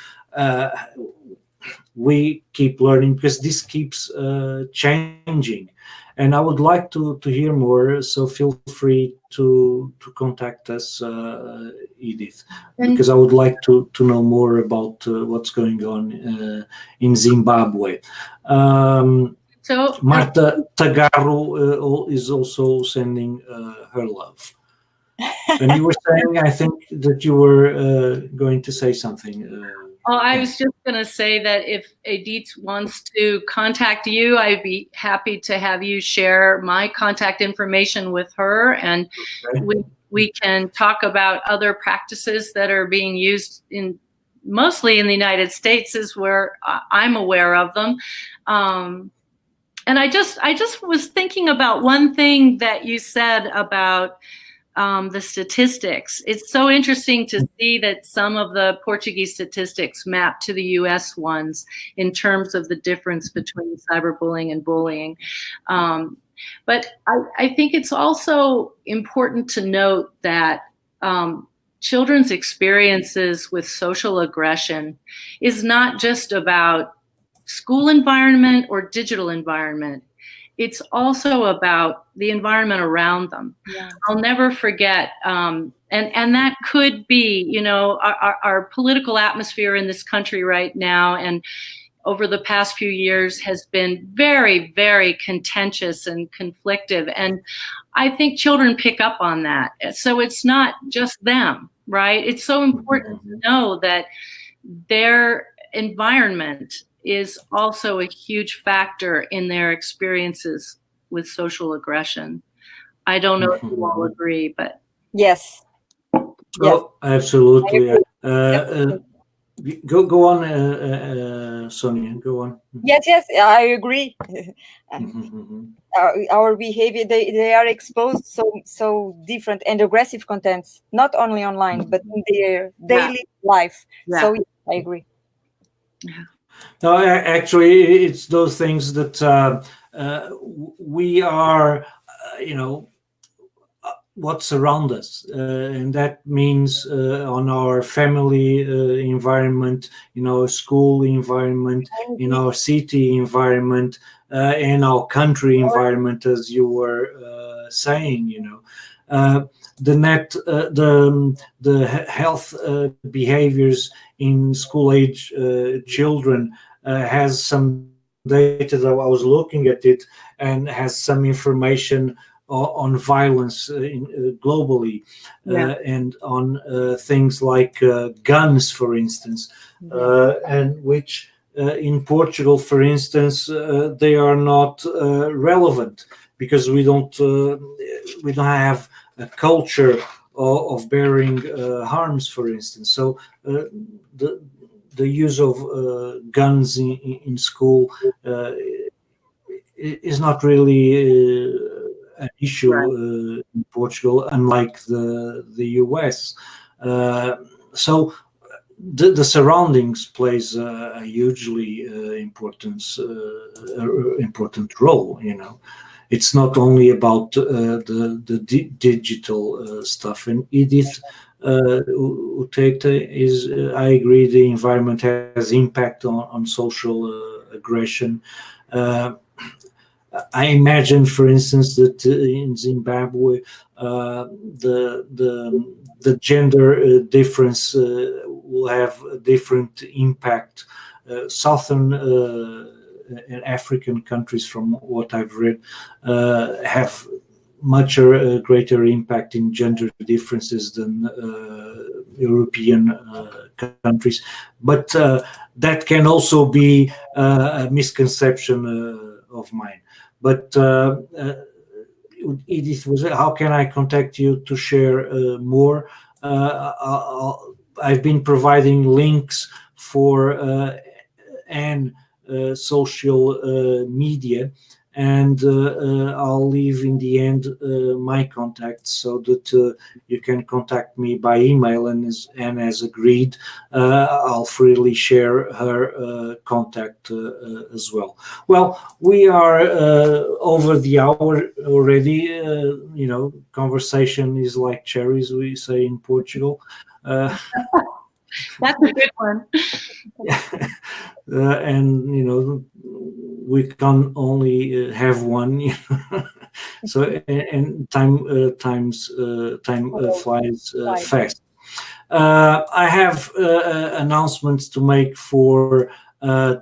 We keep learning because this keeps changing, and I would like to hear more. So feel free to contact us, Edith, because I would like to know more about what's going on in Zimbabwe. So Marta Tagarro is also sending her love. And you were saying, I think that you were going to say something. I was just going to say that if Edith wants to contact you, I'd be happy to have you share my contact information with her, and we can talk about other practices that are being used mostly in the United States, is where I'm aware of them. And I just was thinking about one thing that you said about the statistics. It's so interesting to see that some of the Portuguese statistics map to the US ones in terms of the difference between cyberbullying and bullying. But I think it's also important to note that children's experiences with social aggression is not just about school environment or digital environment. It's also about the environment around them. Yeah. I'll never forget, and that could be, you know, our political atmosphere in this country right now, and over the past few years has been very, very contentious and conflictive. And I think children pick up on that. So it's not just them, right? It's so important to know that their environment is also a huge factor in their experiences with social aggression. I don't know if you all agree, but yes. Oh, absolutely. Go on, Sonia. Go on. Yes, I agree. Our behavior, they are exposed so different and aggressive contents, not only online but in their daily life. Yeah. So I agree. Yeah. No, actually, it's those things that we are, you know, what's around us, and that means on our family environment, in our school environment, in our city environment, in our country environment, as you were saying, you know. The health behaviors in school age children has some data that I was looking at it, and has some information on violence globally, and on things like guns, for instance, and which in Portugal, for instance, they are not relevant because we don't have a culture of bearing harms, for instance. So the use of guns in school is not really an issue in Portugal, unlike the US. So the surroundings plays a hugely important role, you know. it's not only about the digital stuff. And Edith Utete is, I agree, the environment has impact on social aggression. I imagine, for instance, that in Zimbabwe, the gender difference will have a different impact. Southern and African countries, from what I've read, have much greater impact in gender differences than European countries. But that can also be a misconception of mine. But Edith, how can I contact you to share more? I've been providing links for social media, and I'll leave in the end my contacts so that you can contact me by email, and as agreed, I'll freely share her contact as well. Well, we are over the hour already. Conversation is like cherries, we say in Portugal. That's a good one. And we can only have one. So and time flies fast. I have announcements to make for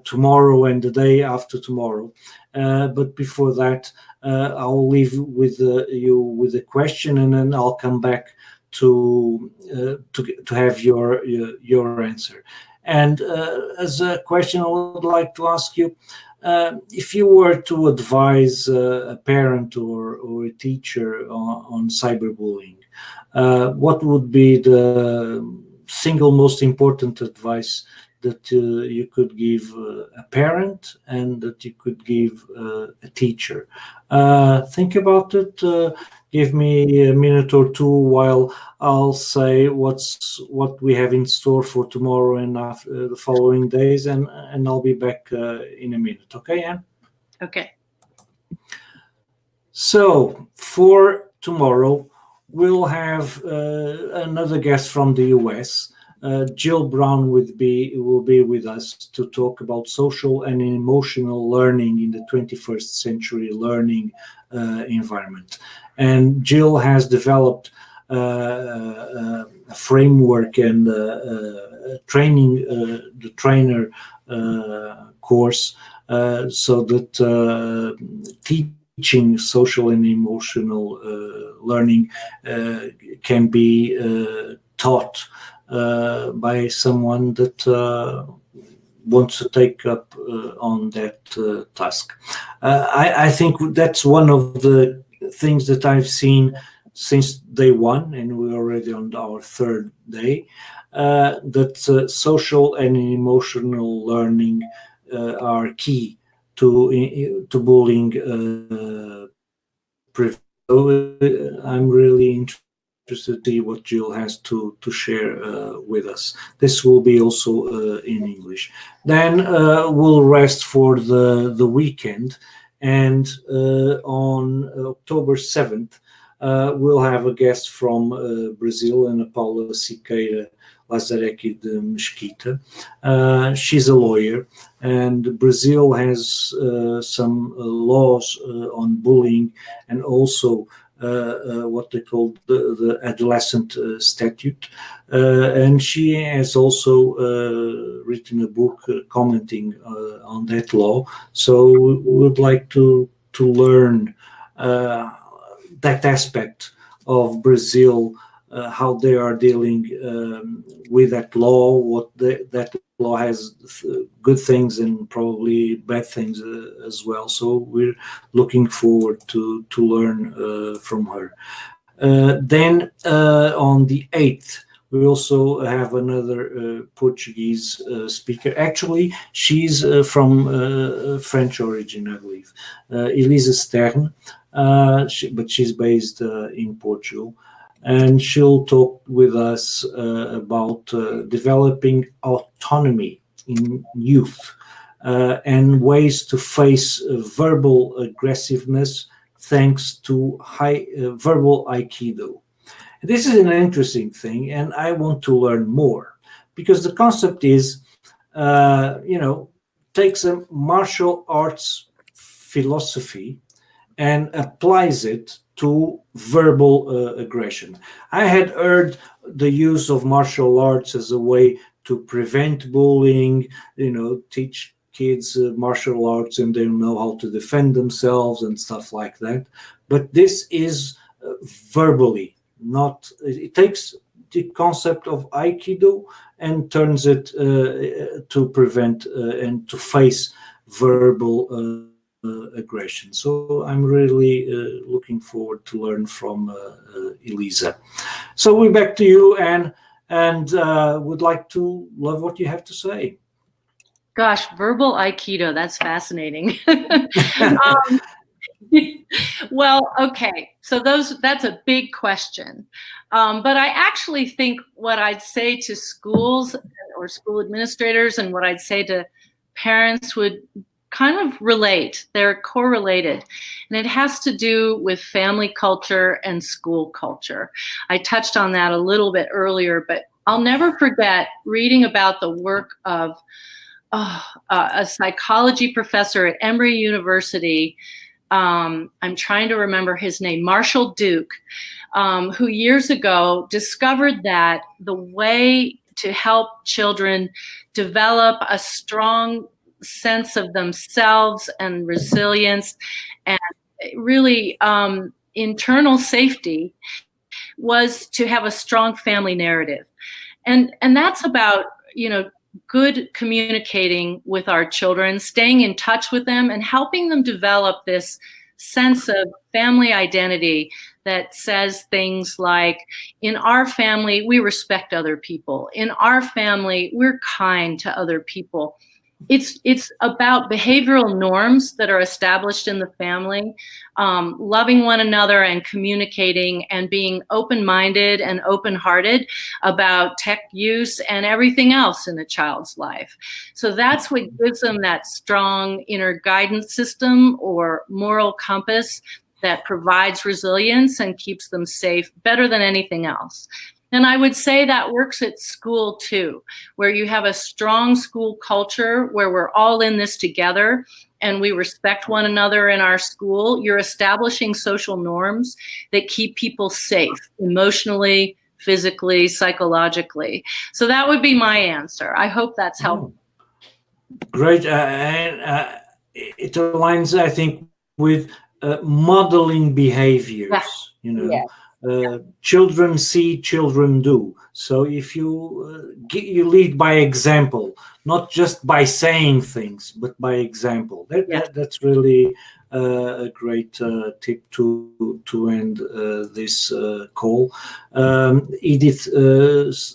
tomorrow and the day after tomorrow, but before that, I'll leave with you with a question, and then I'll come back to have your answer. And as a question, I would like to ask you, if you were to advise a parent or a teacher on cyberbullying, what would be the single most important advice that you could give a parent and that you could give a teacher? Think about it. Give me a minute or two while I'll say what we have in store for tomorrow and after the following days, and I'll be back in a minute. Okay, Anne? Okay. So for tomorrow, we'll have another guest from the US. Jill Brown will be with us to talk about social and emotional learning in the 21st century learning environment. And Jill has developed a framework and training the trainer course so that teaching social and emotional learning can be taught by someone that wants to take up on that task. I think that's one of the things that I've seen since day one, and we're already on our third day, that social and emotional learning are key to bullying prevention. So I'm really interested to see what Jill has to share with us. This will be also in English. Then we'll rest for the weekend, and on October 7th, we'll have a guest from Brazil, Ana Paula Siqueira Lazarek de Mesquita. She's a lawyer, and Brazil has some laws on bullying, and also what they call the adolescent statute. And she has also written a book commenting on that law. So we would like to learn that aspect of Brazil, how they are dealing with that law, what that law has good things and probably bad things as well. So we're looking forward to learn from her. Then on the 8th, we also have another Portuguese speaker. Actually, she's from French origin, I believe, Elisa Stern, but she's based in Portugal. And she'll talk with us about developing autonomy in youth and ways to face verbal aggressiveness, thanks to verbal Aikido. This is an interesting thing, and I want to learn more, because the concept is, takes a martial arts philosophy and applies it to verbal aggression. I had heard the use of martial arts as a way to prevent bullying, teach kids martial arts and they know how to defend themselves and stuff like that. But this is verbally, it takes the concept of Aikido and turns it to prevent and to face verbal aggression. So I'm really looking forward to learn from Elisa. So we're back to you, Anne, and would like to love what you have to say. Gosh, verbal Aikido, that's fascinating. Well, okay, so that's a big question. But I actually think what I'd say to schools or school administrators and what I'd say to parents would kind of relate. They're correlated. And it has to do with family culture and school culture. I touched on that a little bit earlier, but I'll never forget reading about the work of a psychology professor at Emory University. I'm trying to remember his name, Marshall Duke, who years ago discovered that the way to help children develop a strong sense of themselves and resilience and really internal safety was to have a strong family narrative. And that's about, good communicating with our children, staying in touch with them and helping them develop this sense of family identity that says things like, in our family, we respect other people. In our family, we're kind to other people. It's about behavioral norms that are established in the family, loving one another and communicating and being open-minded and open-hearted about tech use and everything else in a child's life. So that's what gives them that strong inner guidance system or moral compass that provides resilience and keeps them safe better than anything else. And I would say that works at school too, where you have a strong school culture where we're all in this together and we respect one another in our school. You're establishing social norms that keep people safe emotionally, physically, psychologically. So that would be my answer. I hope that's helpful. Great. And it aligns, I think, with modeling behaviors, Yeah. Children see, children do. So if you lead by example, not just by saying things, but by example. That's really a great tip to end this call. Edith,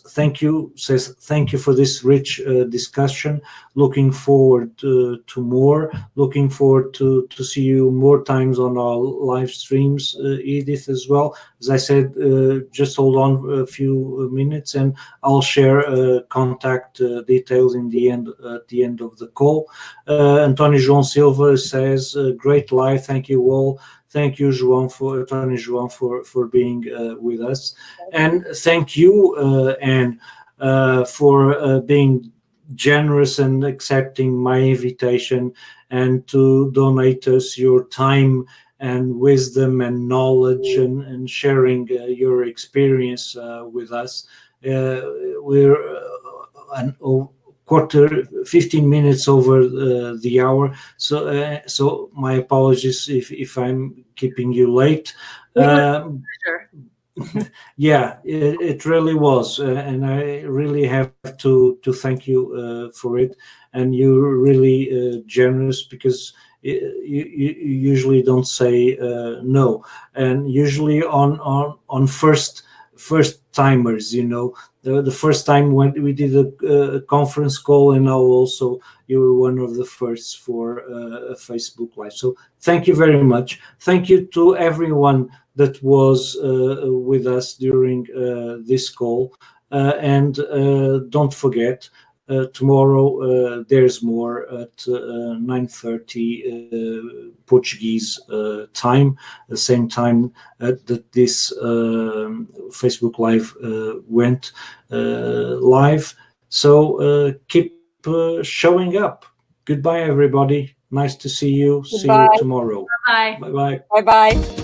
thank you for this rich discussion. Looking forward to more. Looking forward to see you more times on our live streams, Edith, as well. As I said, just hold on a few minutes and I'll share contact details at the end of the call. António João Silva says, great live, thank you all. Thank you, António João, for being with us. And thank you, Anne, for being generous and accepting my invitation and to donate us your time and wisdom and knowledge and sharing your experience with us. We're 15 minutes over the hour, so my apologies if I'm keeping you late. Yeah, it really was, and I really have to thank you for it. And you're really generous, because you usually don't say no, and usually on first timers, the first time when we did a conference call, and now also you were one of the first for a Facebook Live. So thank you very much. Thank you to everyone that was with us during this call. And don't forget, tomorrow there's more at 9:30 Portuguese time, the same time that this Facebook Live went live. So keep showing up. Goodbye, everybody. Nice to see you. Goodbye. See you tomorrow. Bye. Bye-bye. Bye-bye.